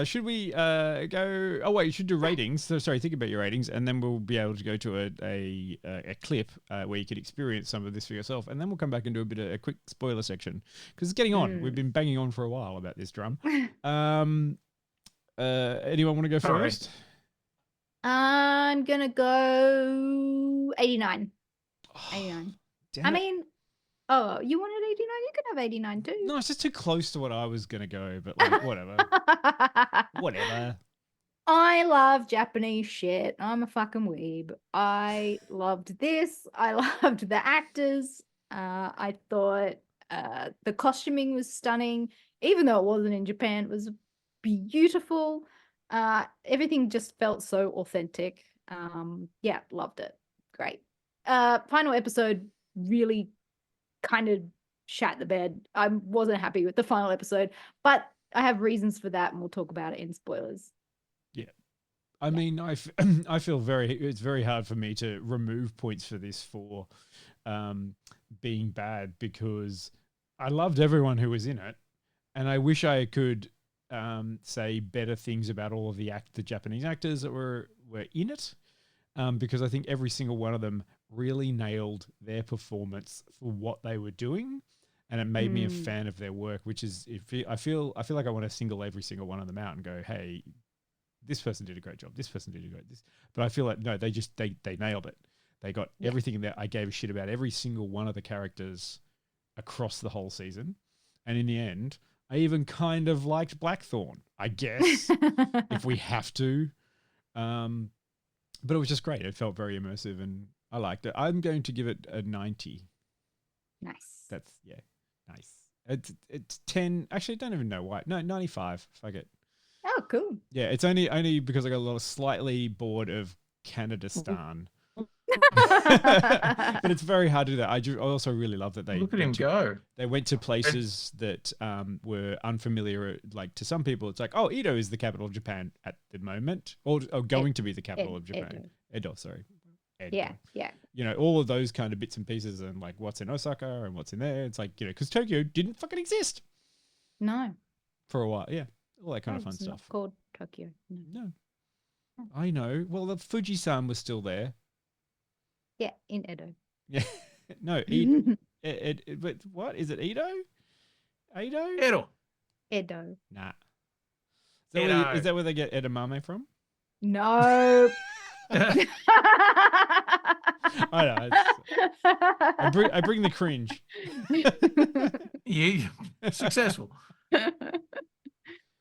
Should we go? Oh wait, you should do ratings. So sorry, think about your ratings, and then we'll be able to go to a clip where you can experience some of this for yourself, and then we'll come back and do a quick spoiler section because it's getting on. We've been banging on for a while about this drum. Anyone want to go All right. first? I'm gonna go 89. 89. Damn I it. mean, oh, you wanted 89? You can have 89 too. No, it's just too close to what I was gonna go, but like whatever, whatever. I love Japanese shit. I'm a fucking weeb. I loved this. I loved the actors. I thought the costuming was stunning, even though it wasn't in Japan. It was beautiful. Everything just felt so authentic. Yeah, loved it. Great. Final episode really kind of shat the bed. I wasn't happy with the final episode, but I have reasons for that, and we'll talk about it in spoilers. I mean, I feel it's very hard for me to remove points for this for being bad because I loved everyone who was in it, and I wish I could say better things about all of the Japanese actors that were in it, because I think every single one of them really nailed their performance for what they were doing, and it made me a fan of their work. Which is, I feel like I want to single every single one of them out and go, hey, this person did a great job. This person did a great this. But I feel like no, they nailed it. They got everything in there. I gave a shit about every single one of the characters across the whole season, and in the end, I even kind of liked Blackthorne, I guess, if we have to. But it was just great. It felt very immersive, and I liked it. I'm going to give it a 90. Nice. That's nice. It's 10. Actually, I don't even know why. No, 95. Fuck it. Oh, cool. Yeah, it's only because I got a lot of slightly bored of Canada-stan. But it's very hard to do that. I also really love that they look at him go. They went to places that were unfamiliar. Like to some people, it's like, oh, Edo is the capital of Japan at the moment, or going to be the capital of Japan. Edo, sorry. Edo. Yeah. You know, all of those kind of bits and pieces, and like what's in Osaka and what's in there. It's like, you know, because Tokyo didn't fucking exist. No. For a while, yeah, all that kind of fun It's stuff. not called Tokyo. No. I know. Well, the Fuji-san was still there. Yeah, in Edo. Yeah. No, but what? Is it Edo? Edo. Edo. Nah. Edo. Is that where they get edamame from? No. I know. I bring the cringe. You successful.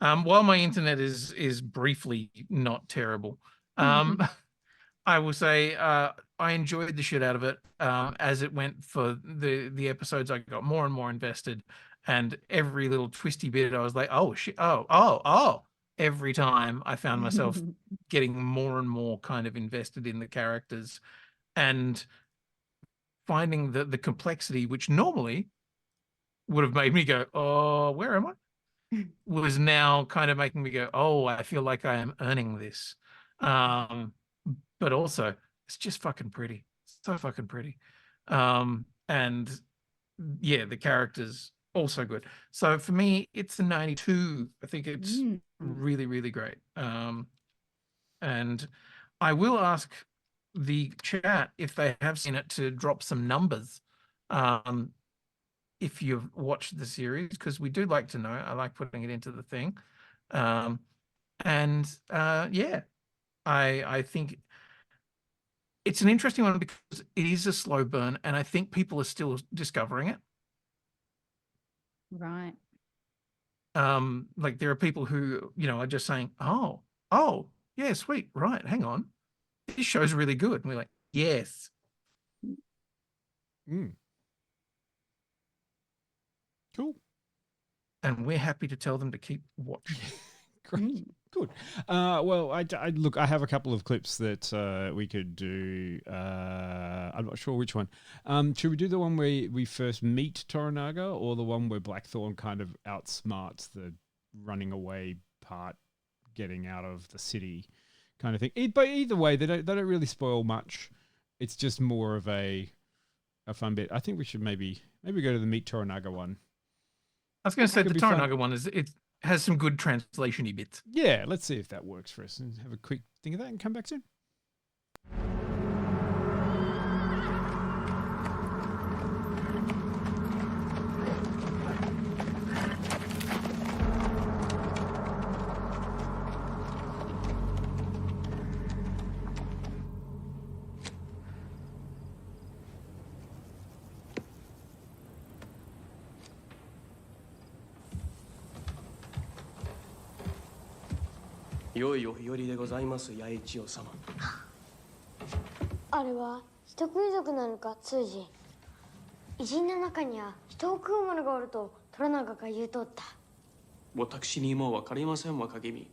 While my internet is briefly not terrible, I will say I enjoyed the shit out of it as it went for the episodes. I got more and more invested, and every little twisty bit, I was like, oh shit, oh. Every time I found myself getting more and more kind of invested in the characters, and finding the complexity, which normally would have made me go, oh, where am I? Was now kind of making me go, oh, I feel like I am earning this. But also, it's just fucking pretty. It's so fucking pretty. And yeah, the characters also good. So for me, it's a 92. I think it's really, really great. And I will ask the chat if they have seen it to drop some numbers. If you've watched the series, because we do like to know. I like putting it into the thing. Yeah, I think it's an interesting one because it is a slow burn, and I think people are still discovering it. Right. Like there are people who, you know, are just saying, oh, yeah, sweet, right, hang on. This show's really good. And we're like, yes. Cool. And we're happy to tell them to keep watching. Great. Good. Well, I have a couple of clips that we could do. I'm not sure which one. Should we do the one where we first meet Toranaga, or the one where Blackthorne kind of outsmarts the running away part, getting out of the city kind of thing? But either way, they don't really spoil much. It's just more of a fun bit. I think we should maybe go to the meet Toranaga one. I was going to say the Toranaga one has some good translation-y bits. Yeah, let's see if that works for us and have a quick think of that and come back soon. 良いお日和でございます、八重千代様。あれは人食い族なのか、通詞。偉人の中には人を食うものがおると虎長が言うとった。私にも分かりません若君。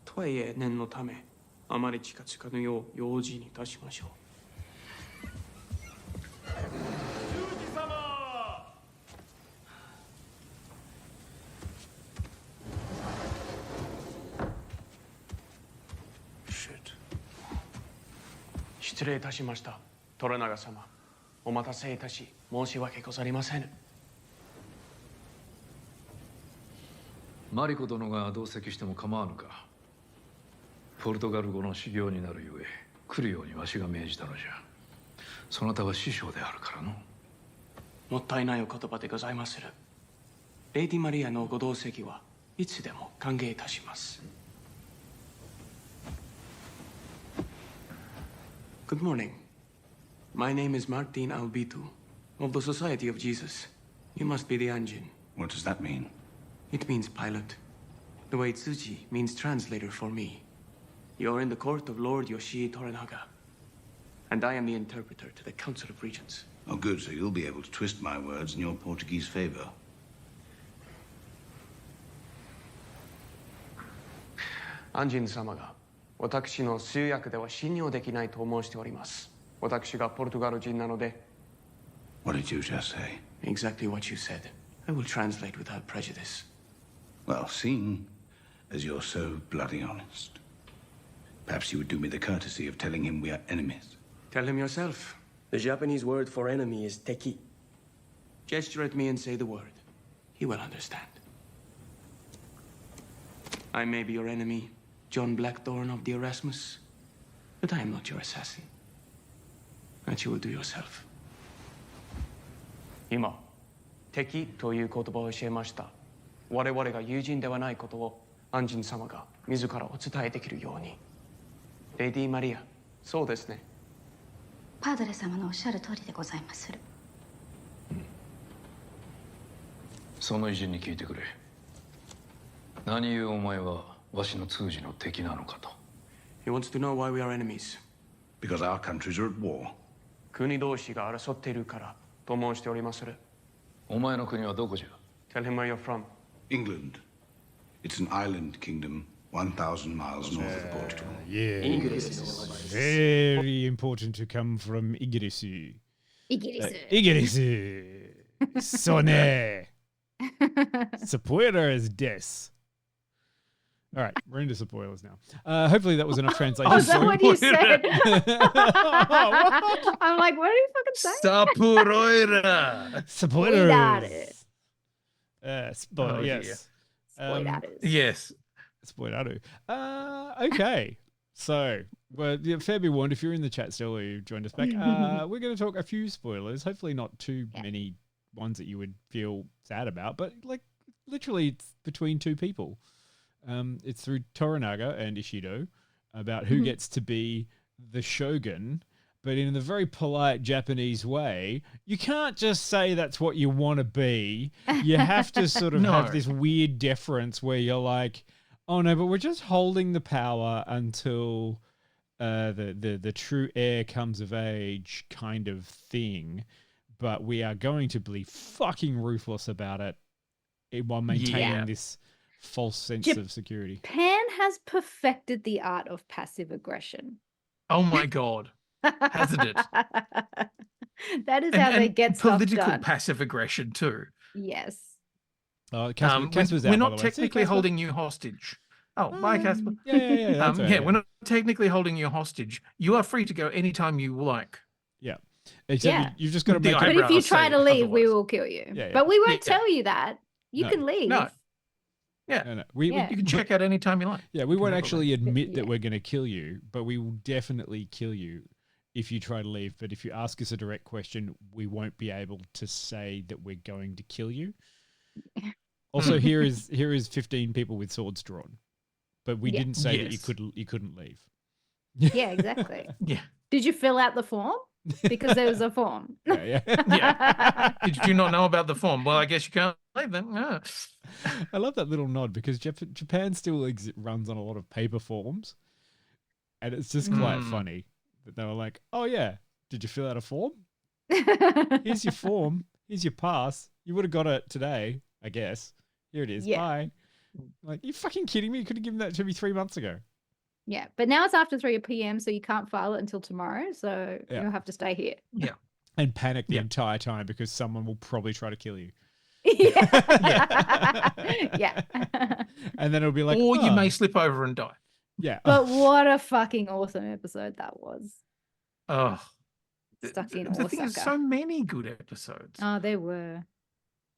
とはいえ念のため、あまり近づかぬよう用心にいたしましょう。失礼いたしました、虎長様。お待たせいたし、申し訳ございません。マリコ殿が同席しても構わぬか。ポルトガル語の修行になるゆえ、来るようにわしが命じたのじゃ。そなたは師匠であるからの。もったいないお言葉でございまする。レイディマリアのご同席はいつでも歓迎いたします。Good morning. My name is Martin Albitu of the Society of Jesus. You must be the Anjin. What does that mean? It means pilot. The way Tsuji means translator for me. You're in the court of Lord Yoshii Toranaga. And I am the interpreter to the Council of Regents. Oh, good, so you'll be able to twist my words in your Portuguese favor. Anjin-samaが私の通訳では信用できないと申しております。私がポルトガル人なので。What did you just say? Exactly what you said. I will translate without prejudice. Well, seeing as you're so bloody honest, perhaps you would do me the courtesy of telling him we are enemies. Tell him yourself. The Japanese word for enemy is teki. Gesture at me and say the word. He will understand. I may be your enemy, John Blackthorne of the Erasmus, but I am not your assassin. That you will do yourself. 今、敵という言葉を教えました。我々が友人ではないことをアンジン様が自らお伝えできるように。レディ・マリア、そうですね。パドレ様のおっしゃる通りでございまする。その偉人に聞いてくれ。何故お前はわしの通詞の敵なのかと。He wants to know why we are enemies. Because our countries are at war. 国同士が争っているからと申しておりまする。お前の国はどこじゃ？ Tell him where you're from. England. It's an island kingdom 1,000 miles north of Portugal. Yeah. Very important to come from Igirisu. Igirisu. Sone. Spoilers des. All right, we're into spoilers now. Hopefully that was enough translation. Oh, is that what you said? I'm like, what are you fucking saying? Sapuroira. Spoilers. Oh, yes. Yes. Spoilaru. Okay. So, well, yeah, fair be warned, if you're in the chat still or you joined us back, we're going to talk a few spoilers. Hopefully not too many ones that you would feel sad about, but like literally it's between two people. It's through Toranaga and Ishido about who gets to be the shogun, but in the very polite Japanese way. You can't just say that's what you want to be. You have to sort of have this weird deference where you're like, oh no, but we're just holding the power until the true heir comes of age kind of thing. But we are going to be fucking ruthless about it while maintaining this false sense of security. Japan has perfected the art of passive aggression. Oh my God. Hasn't it? That is how they get stuff done. Political passive aggression too. Yes. Casper's we're not technically holding you hostage. Oh, bye, Casper. Yeah. We're not technically holding you hostage. You are free to go anytime you like. Yeah. Except you've just got to make But if you try to leave, we will kill you. Yeah. But we won't tell you that. You can leave. No. Yeah. No. You can check out anytime you like. Yeah, we won't actually admit that we're going to kill you, but we will definitely kill you if you try to leave. But if you ask us a direct question, we won't be able to say that we're going to kill you. Also, here is 15 people with swords drawn, but we didn't say that you couldn't leave. Yeah, exactly. Yeah. Did you fill out the form? Because there was a form. Yeah. Did you not know about the form? Well, I guess you can't leave then. Yeah. I love that little nod because Japan still runs on a lot of paper forms, and it's just quite funny that they were like, "Oh yeah, did you fill out a form? Here's your form. Here's your pass. You would have got it today, I guess. Here it is. Yeah. Bye." Like, you fucking kidding me? You could have given that to me 3 months ago. Yeah, but now it's after 3 p.m, so you can't file it until tomorrow. So you'll have to stay here. Yeah. And panic the entire time because someone will probably try to kill you. Yeah. And then it'll be like, or you may slip over and die. Yeah. But what a fucking awesome episode that was. Oh. Stuck in the thing is, Osaka. so many good episodes. Oh, there were.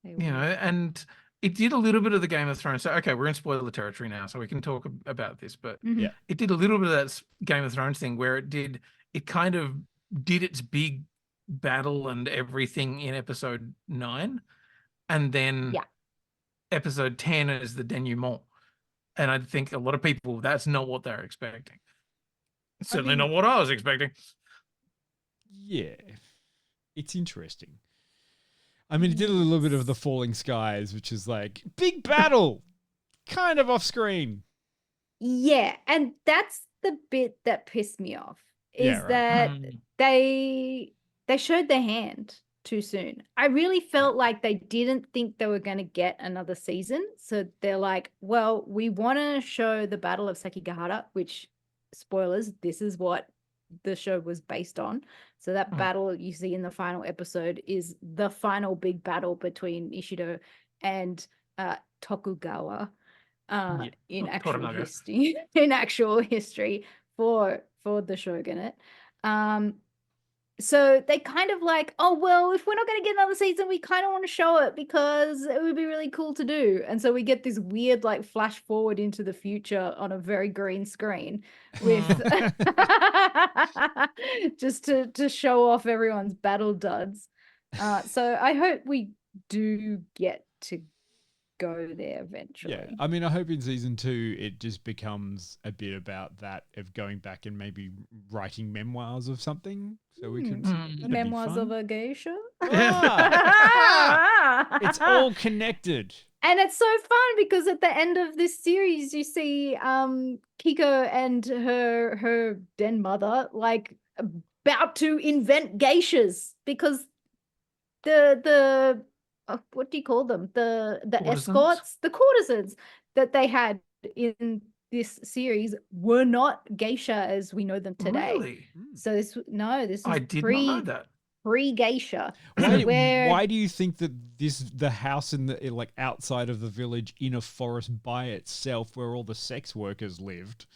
You know, and it did a little bit of the Game of Thrones. So, okay, we're in spoiler territory now, so we can talk about this. But it did a little bit of that Game of Thrones thing where it kind of did its big battle and everything in episode 9, and then episode 10 is the denouement. And I think a lot of people, that's not what they're expecting. Certainly not what I was expecting. Yeah, it's interesting. I mean, it did a little bit of the Falling Skies, which is like big battle, kind of off screen. Yeah, and that's the bit that pissed me off. Is that they showed their hand too soon. I really felt like they didn't think they were going to get another season. So they're like, well, we want to show the Battle of Sekigahara, which, spoilers, this is what the show was based on. So that battle you see in the final episode is the final big battle between Ishido and Tokugawa in actual history. In actual history for the Shogunate. So they kind of like, oh, well, if we're not going to get another season, we kind of want to show it because it would be really cool to do. And so we get this weird like flash forward into the future on a very green screen with just to show off everyone's battle duds. So I hope we do get to go there eventually. Yeah, I mean, I hope in season 2 it just becomes a bit about that of going back and maybe writing memoirs of something, so we can memoirs of a geisha. It's all connected, and it's so fun because at the end of this series, you see Kiko and her den mother like about to invent geishas because the what do you call them? The escorts, the courtesans that they had in this series were not geisha as we know them today. Really? So this is I did not know that. Pre-geisha. Why do you think that the house in the like outside of the village in a forest by itself where all the sex workers lived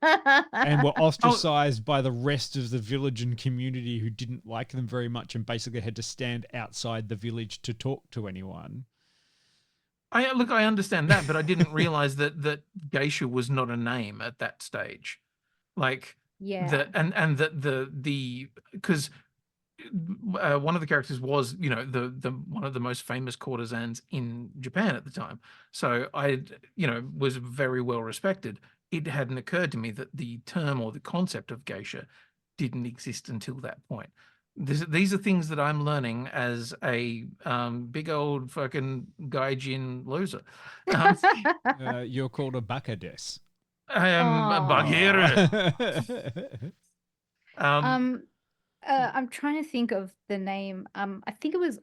and were ostracized by the rest of the village and community who didn't like them very much and basically had to stand outside the village to talk to anyone? I understand that, but I didn't realize that geisha was not a name at that stage. Like, because one of the characters was, the one of the most famous courtesans in Japan at the time. So I, was very well respected. It hadn't occurred to me that the term or the concept of geisha didn't exist until that point. These are things that I'm learning as a big old fucking gaijin loser. You're called a bakades. I am a bagheera. I'm trying to think of the name. I think it was.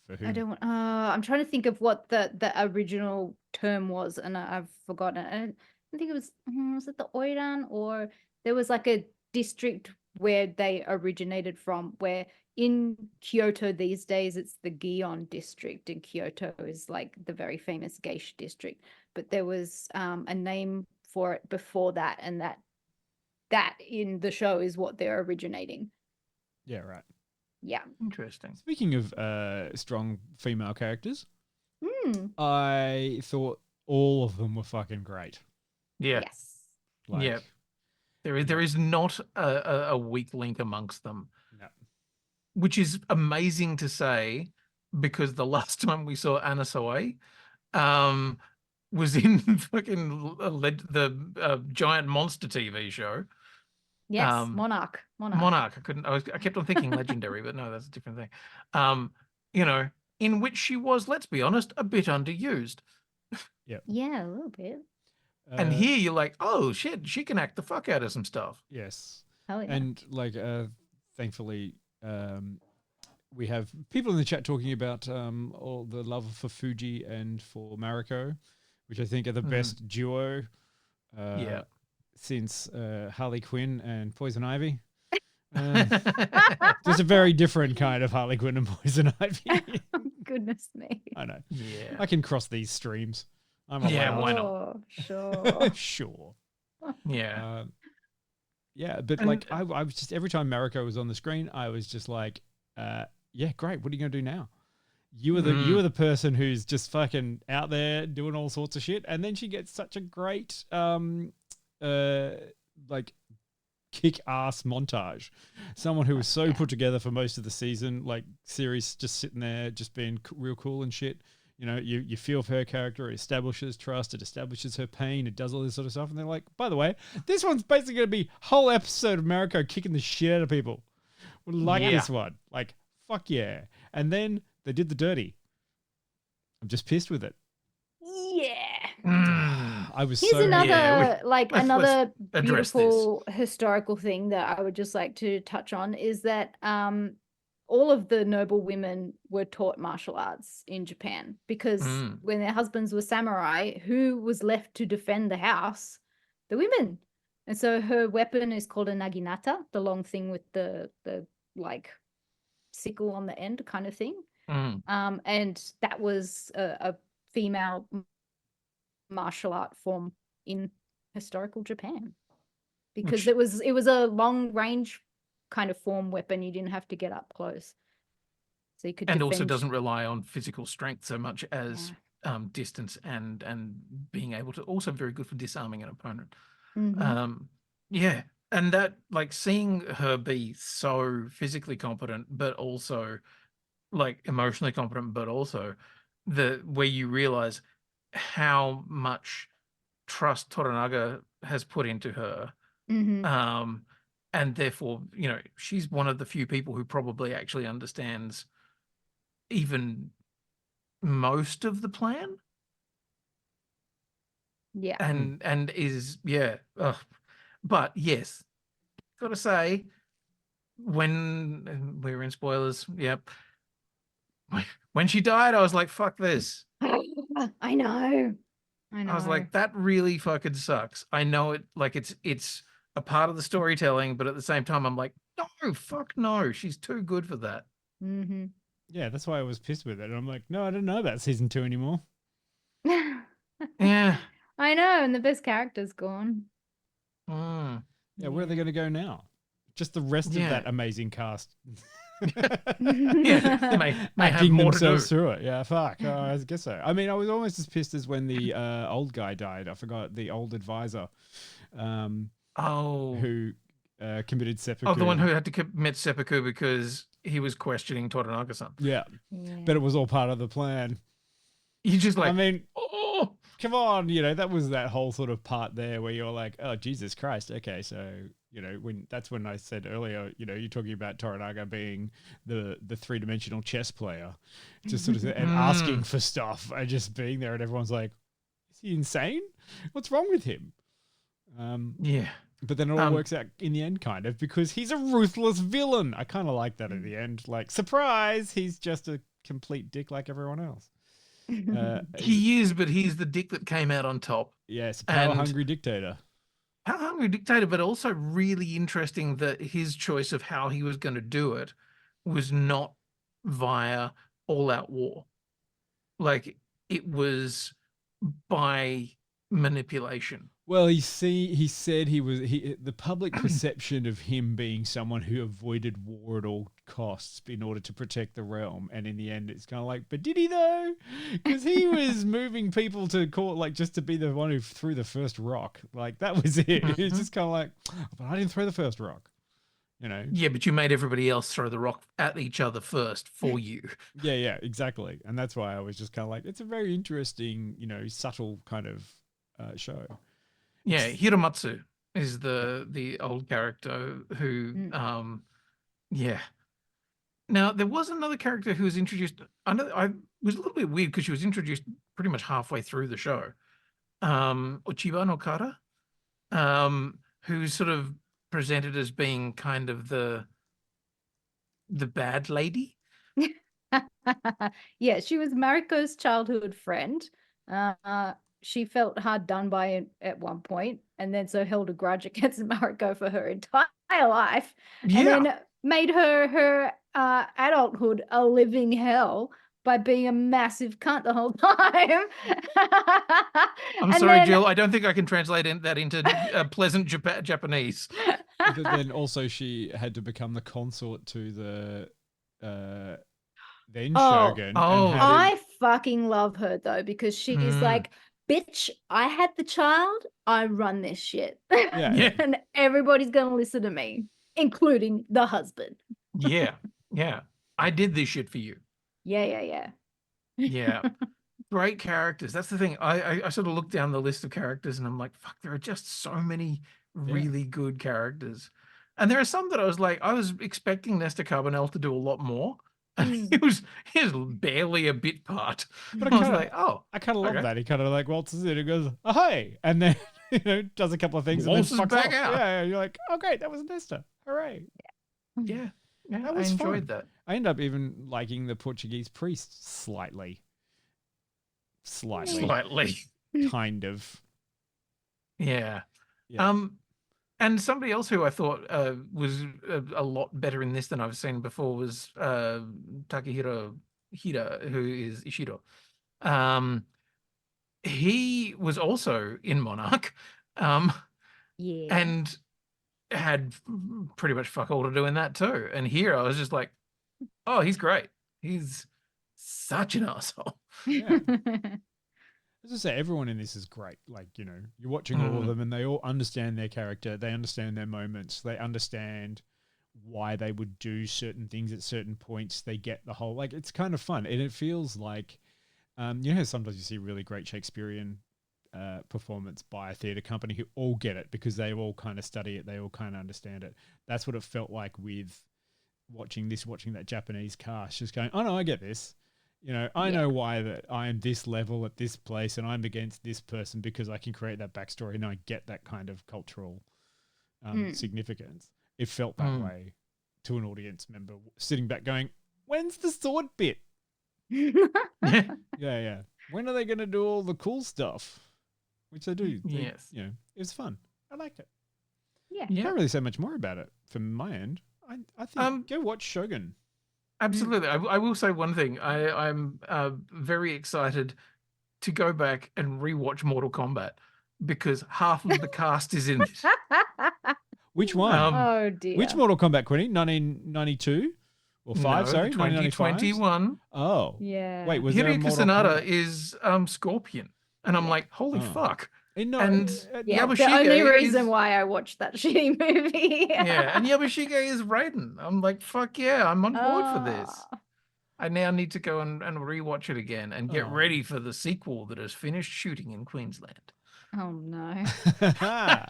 For who? I don't want. I'm trying to think of what the original term was, and I've forgotten it. I think it was. Was it the Oiran, or there was like a district where they originated from? Where in Kyoto these days it's the Gion district, and Kyoto is like the very famous geisha district. But there was a name for it before that, and that in the show is what they're originating. Yeah, right. Yeah. Interesting. Speaking of strong female characters, I thought all of them were fucking great. Yeah. Yes. Yeah. There is not a weak link amongst them. No. Which is amazing to say because the last time we saw Anna Soe was in fucking the giant monster TV show. Yes, Monarch. I kept on thinking Legendary, but no, that's a different thing. In which she was, let's be honest, a bit underused. Yeah. Yeah, a little bit. And here you're like, oh shit, she can act the fuck out of some stuff. Yes. Hell yeah. And like, thankfully, we have people in the chat talking about all the love for Fuji and for Mariko, which I think are the best duo. Since Harley Quinn and Poison Ivy. There's a very different kind of Harley Quinn and Poison Ivy. Goodness me. I know. Yeah. I can cross these streams. I'm allowed. Yeah, why not? Sure. Sure. Yeah. Yeah, but like I was just every time Mariko was on the screen, I was just like, yeah, great. What are you gonna do now? You are the person who's just fucking out there doing all sorts of shit, and then she gets such a great like kick-ass montage. Someone who was so put together for most of the season, like series just sitting there, just being real cool and shit. You know, you feel for her character, it establishes trust, it establishes her pain, it does all this sort of stuff. And they're like, by the way, this one's basically going to be whole episode of Mariko kicking the shit out of people. Would like this one. Like, fuck yeah. And then they did the dirty. I'm just pissed with it. Yeah. I was Here's so... another, another let's beautiful historical thing that I would just like to touch on is that all of the noble women were taught martial arts in Japan because when their husbands were samurai, who was left to defend the house? The women. And so her weapon is called a naginata, the long thing with the like sickle on the end kind of thing. And that was a female martial art form in historical Japan because it was a long range kind of form weapon. You didn't have to get up close, so you could. And also doesn't rely on physical strength so much as distance and being able to. Also very good for disarming an opponent. Yeah, and that, like, seeing her be so physically competent, but also like emotionally competent, but also where you realize how much trust Toranaga has put into her. And therefore, you know, she's one of the few people who probably actually understands even most of the plan. Yeah. And is, but yes, gotta say, when we're in spoilers, when she died, I was like, fuck this. I know. I was like, that really fucking sucks. I know it, like it's a part of the storytelling, but at the same time, I'm like, no, fuck no. She's too good for that. Yeah, that's why I was pissed with it. And I'm like, no, I don't know about season 2 anymore. Yeah. I know, and the best character's gone. Yeah, where are they going to go now? Just the rest of that amazing cast. May Acting have more themselves to do. through it. Yeah, fuck. I guess so. I mean, I was almost as pissed as when the old guy died. I forgot the old advisor. Who committed seppuku. Oh, the one who had to commit seppuku because he was questioning Toranaga-san. Yeah. But it was all part of the plan. You just like, I mean, come on, you know, that was that whole sort of part there where you're like, oh, Jesus Christ. Okay, so, you know, that's when I said earlier, you know, you're talking about Toranaga being the three-dimensional chess player, just sort of and asking for stuff and just being there, and everyone's like, is he insane? What's wrong with him? But then it all works out in the end, kind of, because he's a ruthless villain. I kind of like that at the end. Like, surprise, he's just a complete dick like everyone else. He is, but he's the dick that came out on top. Yes, power-hungry dictator. Power-hungry dictator, but also really interesting that his choice of how he was going to do it was not via all-out war. Like, it was by manipulation. Well, he said the public perception of him being someone who avoided war at all costs in order to protect the realm, and in the end, it's kind of like, but did he though? Because he was moving people to court, like, just to be the one who threw the first rock. Like, that was it. It was just kind of like, but I didn't throw the first rock. You know? Yeah, but you made everybody else throw the rock at each other first for you. Yeah, exactly. And that's why I was just kind of like, it's a very interesting, you know, subtle kind of show. Yeah, Hiromatsu is the old character who, Now, there was another character who was introduced. I was a little bit weird because she was introduced pretty much halfway through the show. Ochiba no Kara, who's sort of presented as being kind of the bad lady. Yeah, she was Mariko's childhood friend. She felt hard done by at one point, and then so held a grudge against Mariko for her entire life, and then made her adulthood a living hell by being a massive cunt the whole time. I'm sorry, Jill. I don't think I can translate that into pleasant Japanese. But then also she had to become the consort to the then Shogun. I fucking love her though, because she is like bitch, I had the child, I run this shit. Yeah. And everybody's going to listen to me, including the husband. Yeah. Yeah. I did this shit for you. Yeah. Yeah. Great characters. That's the thing. I sort of look down the list of characters and I'm like, fuck, there are just so many really good characters. And there are some that I was expecting Nestor Carbonell to do a lot more. And he was barely a bit part. But I was like, oh. I kind of love that. He kind of like waltzes in and goes, oh, hey. And then, does a couple of things Waltzes and then fucks back off. out. Yeah, you're like, oh, great, that was Nestor. Hooray. Yeah. That I was enjoyed fun. that. I end up even liking the Portuguese priest slightly. Kind of. Yeah. And somebody else who I thought was a lot better in this than I've seen before was Takehiro Hira, who is Ishiro. He was also in Monarch, and had pretty much fuck all to do in that too. And here I was just like, oh, he's great. He's such an asshole. Yeah. As I say, everyone in this is great. Like, you're watching all of them and they all understand their character. They understand their moments. They understand why they would do certain things at certain points. They get the whole, like, it's kind of fun. And it feels like, sometimes you see really great Shakespearean performance by a theatre company who all get it because they all kind of study it. They all kind of understand it. That's what it felt like with watching that Japanese cast, just going, oh no, I get this. I know why that I am this level at this place and I'm against this person because I can create that backstory and I get that kind of cultural significance. It felt that way to an audience member sitting back going, when's the sword bit? Yeah. When are they going to do all the cool stuff? Which they do. Yes. It was fun. I liked it. Yeah. Can't really say much more about it from my end. I think go watch Shogun. Absolutely. I will say one thing. I'm very excited to go back and rewatch Mortal Kombat because half of the cast is in it. Which one? Oh dear. Which Mortal Kombat, Quinny? 1992 or 5? No, sorry, 2021. Oh, yeah. Wait, was there a Hirika Mortal Sanada Kombat? is Scorpion, and I'm like, holy fuck. No, And Yeah, the Yabushige only reason is, why I watched that shitty movie. and Yabushige is Raiden. I'm like, fuck yeah, I'm on board for this. Oh. I now need to go and rewatch it again and get ready for the sequel that has finished shooting in Queensland. Oh no. I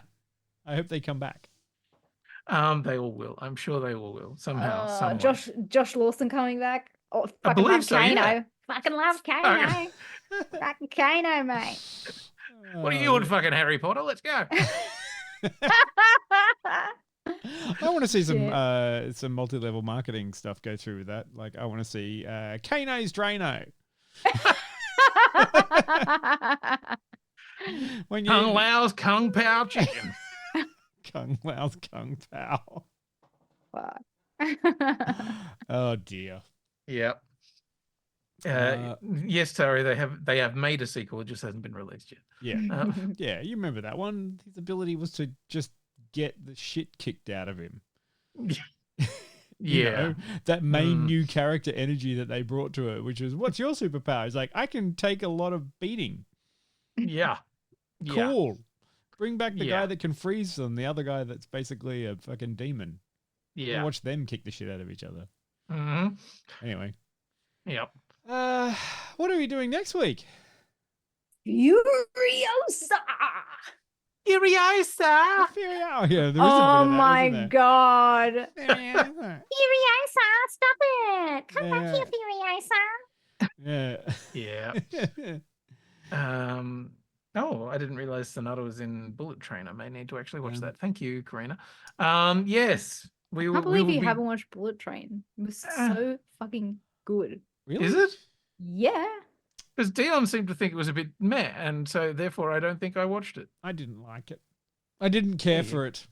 hope they come back. They all will. I'm sure they all will somehow. some way. Josh Lawson coming back. Oh, I fucking believe love so, Kano. yeah. Fucking love Kano. Fucking Kano, mate. What are you on, fucking Harry Potter? Let's go. I want to see some multi-level marketing stuff go through with that. Like, I want to see Kano's Drano. Kung Lao's Kung Pao chicken. Kung Lao's Kung Pao. Fuck. Oh dear. Yep. Yes, Terry, they have made a sequel. It just hasn't been released yet. Yeah. Yeah, you remember that one. His ability was to just get the shit kicked out of him. That main new character energy that they brought to it, which was, what's your superpower? It's like, I can take a lot of beating. Yeah. Cool. Bring back the guy that can freeze them, the other guy that's basically a fucking demon. Yeah. Watch them kick the shit out of each other. Mm-hmm. Anyway. Yep. What are we doing next week? Furiosa. Furiosa. Yeah, there is a bit Oh of that, my isn't there? god. Furiosa, stop it! Come back here, Furiosa. Yeah. Yeah. Oh, I didn't realize Sonata was in Bullet Train. I may need to actually watch that. Thank you, Karina. Yes. I can't believe you haven't watched Bullet Train. It was so fucking good. Really? Is it? Yeah. Because Dion seemed to think it was a bit meh, and so therefore I don't think I watched it. I didn't like it. I didn't care for it.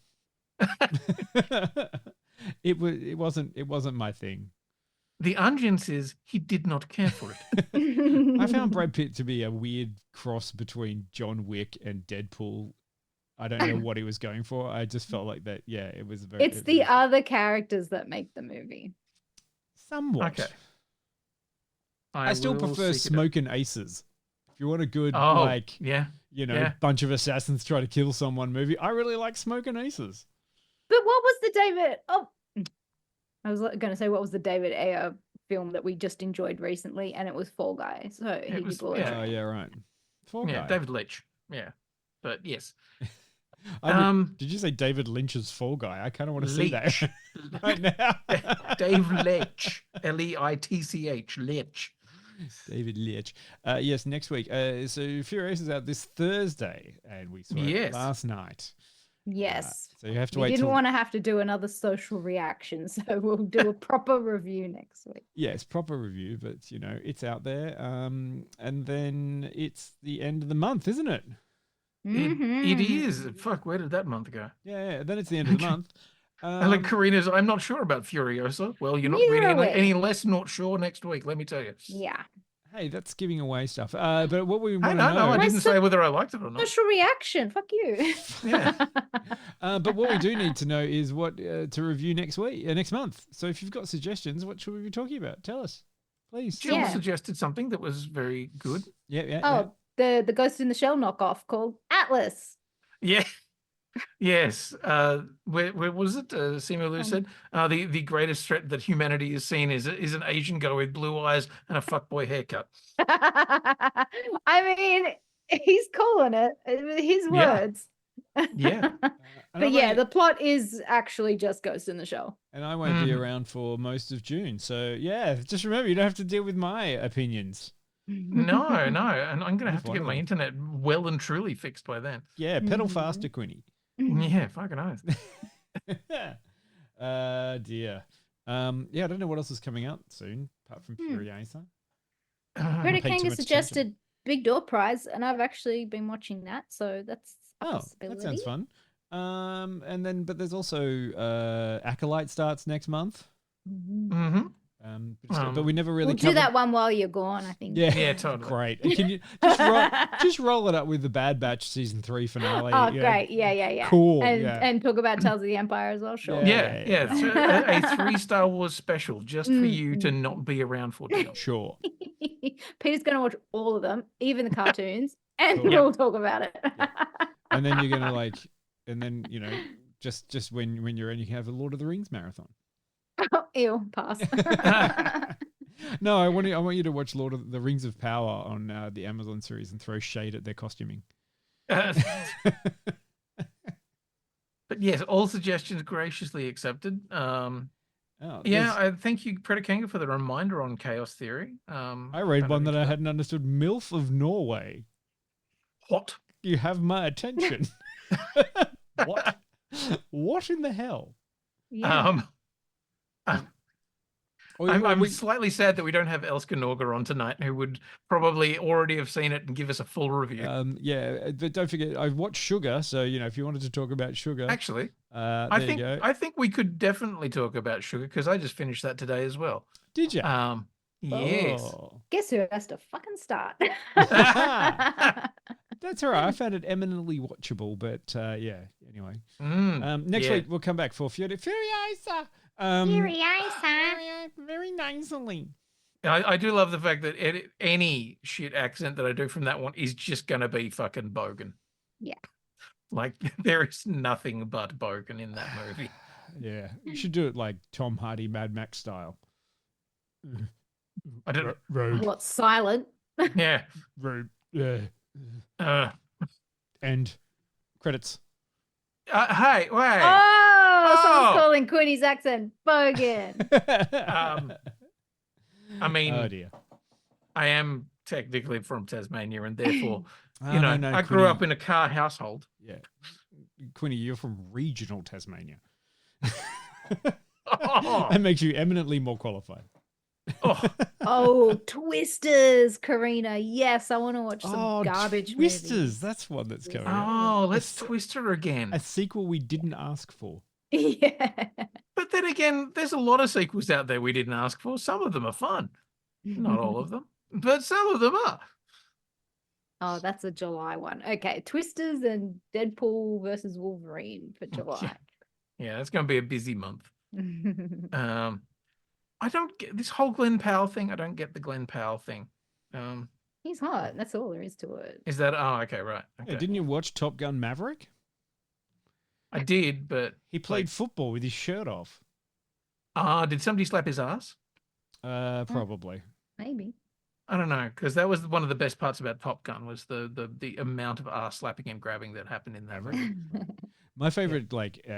It wasn't my thing. The Anjin says he did not care for it. I found Brad Pitt to be a weird cross between John Wick and Deadpool. I don't know what he was going for. I just felt like that. Yeah, it was very. It's the other characters that make the movie. Somewhat. Okay. I still prefer Smokin' Aces. If you want a good bunch of assassins try to kill someone movie, I really like Smoking Aces. But what was the David? Oh, I was going to say what was the David Ayer film that we just enjoyed recently, and it was Fall Guy. So he was Oh yeah, right. Fall Guy. David Leitch. Yeah, but yes. Did you say David Lynch's Fall Guy? I kind of want to see that right now. Dave Leitch, Leitch, Leitch. David Leitch. Yes, next week. So Furious is out this Thursday, and we saw it last night. Yes. So you have to we wait. Didn't want to have to do another social reaction, so we'll do a proper review next week. Yes, proper review, but it's out there. And then it's the end of the month, isn't it? It is. Fuck, where did that month go? Yeah, then it's the end of the month. Like Karina's, I'm not sure about Furiosa. Well, you're not really any less not sure next week, let me tell you. Yeah. Hey, that's giving away stuff. But what we want to know... I didn't say whether I liked it or not. Social reaction. Fuck you. Yeah. But what we do need to know is what to review next month. So if you've got suggestions, what should we be talking about? Tell us, please. Jill suggested something that was very good. Yeah. The Ghost in the Shell knockoff called Atlas. Yeah. Yes. Where was it? Simu said the greatest threat that humanity has seen is an Asian guy with blue eyes and a fuckboy haircut. I mean, he's calling it his words. Yeah. But the plot is actually just Ghost in the Shell. And I won't be around for most of June. So just remember, you don't have to deal with my opinions. No. And I'm going to have to get my internet well and truly fixed by then. Yeah, pedal faster, Quinny. Yeah, fucking oath. Dear. I don't know what else is coming out soon, apart from Furiosa. Greta Kanga suggested Big Door Prize, and I've actually been watching that, so that's a possibility. That sounds fun. But there's also Acolyte starts next month. Mm-hmm. But we never really we'll do that one while you're gone, I think. Yeah, totally. Great. Can you just roll it up with the Bad Batch season 3 finale? Oh, great. Yeah. Cool. And talk about Tales of the Empire as well, sure. Yeah. A 3 Star Wars special just for you to not be around for. Sure. Peter's going to watch all of them, even the cartoons, and we'll talk about it. Yeah. And then you're going to just when you're in, you can have a Lord of the Rings marathon. Ew, pass. No, I want you to watch Lord of the Rings of Power on the Amazon series and throw shade at their costuming. But yes, all suggestions graciously accepted. I thank you, Predikanga, for the reminder on Chaos Theory. I read one that I hadn't understood. MILF of Norway. What? You have my attention. What? What in the hell? Yeah. I'm slightly sad that we don't have Elska Norga on tonight, who would probably already have seen it and give us a full review. But don't forget, I've watched Sugar, so if you wanted to talk about Sugar, actually, you go. I think we could definitely talk about Sugar because I just finished that today as well. Did you? Yes. Oh. Guess who has to fucking start? That's all right. I found it eminently watchable, but anyway. Next week we'll come back for Furiosa. Very nicely. I do love the fact that any shit accent that I do from that one is just going to be fucking bogan. Yeah. Like, there is nothing but bogan in that movie. Yeah. You should do it like Tom Hardy, Mad Max style. I don't know. Road. What's silent? Yeah. Road. And credits. Hey, wait. Someone's calling Quinny's accent bogan. I mean, oh dear. I am technically from Tasmania, and therefore, No, I grew Quinny. up in a car household. Yeah. Quinny, you're from regional Tasmania. Oh. That makes you eminently more qualified. Oh, Twisters, Karina. Yes, I want to watch some garbage Twisters. movies. That's one that's coming. Oh, let's Twister again. A sequel we didn't ask for. Yeah. But then again, there's a lot of sequels out there we didn't ask for. Some of them are fun. Not all of them, but some of them are. Oh, that's a July one. Okay, Twisters and Deadpool versus Wolverine for July. Yeah, it's going to be a busy month. I don't get this whole Glenn Powell thing. I don't get the Glenn Powell thing. He's hot. That's all there is to it. Is that? Oh, okay, right. Okay. Yeah, didn't you watch Top Gun Maverick? I did, but he played football with his shirt off. Did somebody slap his ass? Probably. Maybe. I don't know, because that was one of the best parts about Top Gun was the amount of ass slapping and grabbing that happened in that movie. My favorite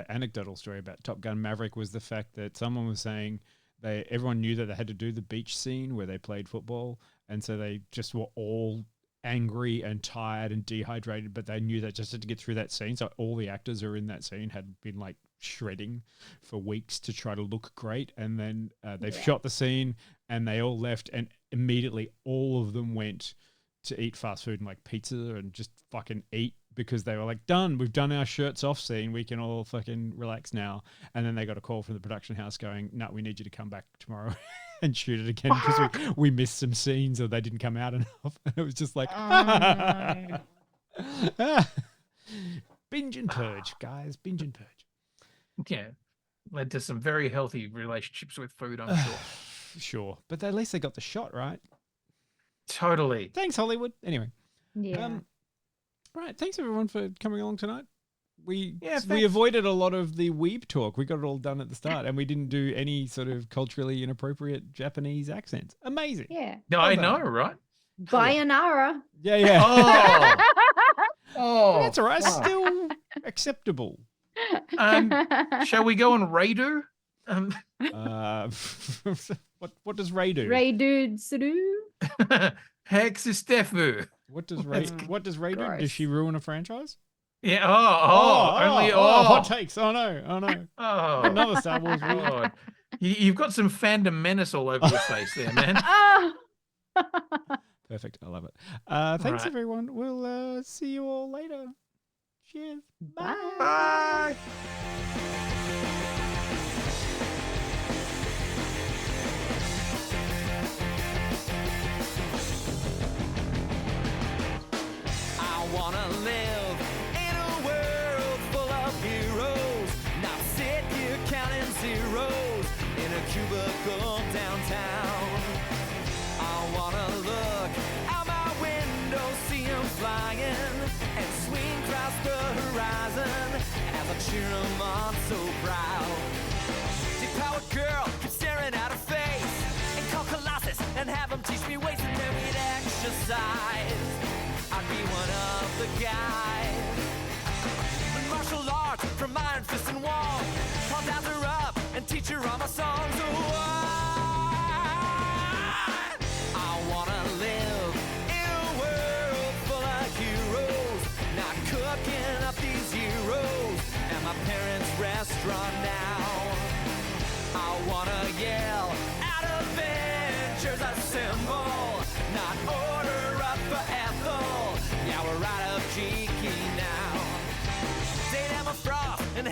anecdotal story about Top Gun Maverick was the fact that someone was saying everyone knew that they had to do the beach scene where they played football, and so they just were all angry and tired and dehydrated, but they knew that just to get through that scene. So all the actors who were in that scene had been like shredding for weeks to try to look great, and then they shot the scene and they all left, and immediately all of them went to eat fast food and like pizza and just fucking eat, because they were like, done, we've done our shirts off scene, we can all fucking relax now. And then they got a call from the production house going, no, we need you to come back tomorrow and shoot it again because we missed some scenes or they didn't come out enough. And it was just like, binge and purge, guys, binge and purge. Yeah, led to some very healthy relationships with food, I'm sure. Sure, but at least they got the shot right. Totally. Thanks, Hollywood. Anyway. Yeah. Right, thanks everyone for coming along tonight. We thanks. avoided a lot of the weeb talk. We got it all done at the start, and we didn't do any sort of culturally inappropriate Japanese accents. Amazing. Yeah. No, I know, right? Bayonara. Yeah. Oh, that's all right. Still acceptable. Shall we go on Raidu? What does Ray do? Raidu Suru. Hexestefu. What does Ray do? Does she ruin a franchise? Yeah. Hot takes. Oh no. Oh, another Star Wars rule. You've got some fandom menace all over your face there, man. Perfect. I love it. Thanks everyone. We'll see you all later. Cheers. Bye. Bye. I wanna live in a world full of heroes, not sit here counting zeros in a cubicle downtown. I wanna look out my window, see 'em flying, and swing across the horizon as I cheer 'em on so proud. Deep-powered girl keeps staring at her face, and call Colossus and have 'em teach me ways, and then we'd exercise. I'd be one of the guys. But martial arts from iron fist and wall, I'll dance her up and teach her all my songs. Oh, I wanna live in a world full of heroes, not cooking up these heroes at my parents' restaurant now. I wanna yell out Avengers Assemble.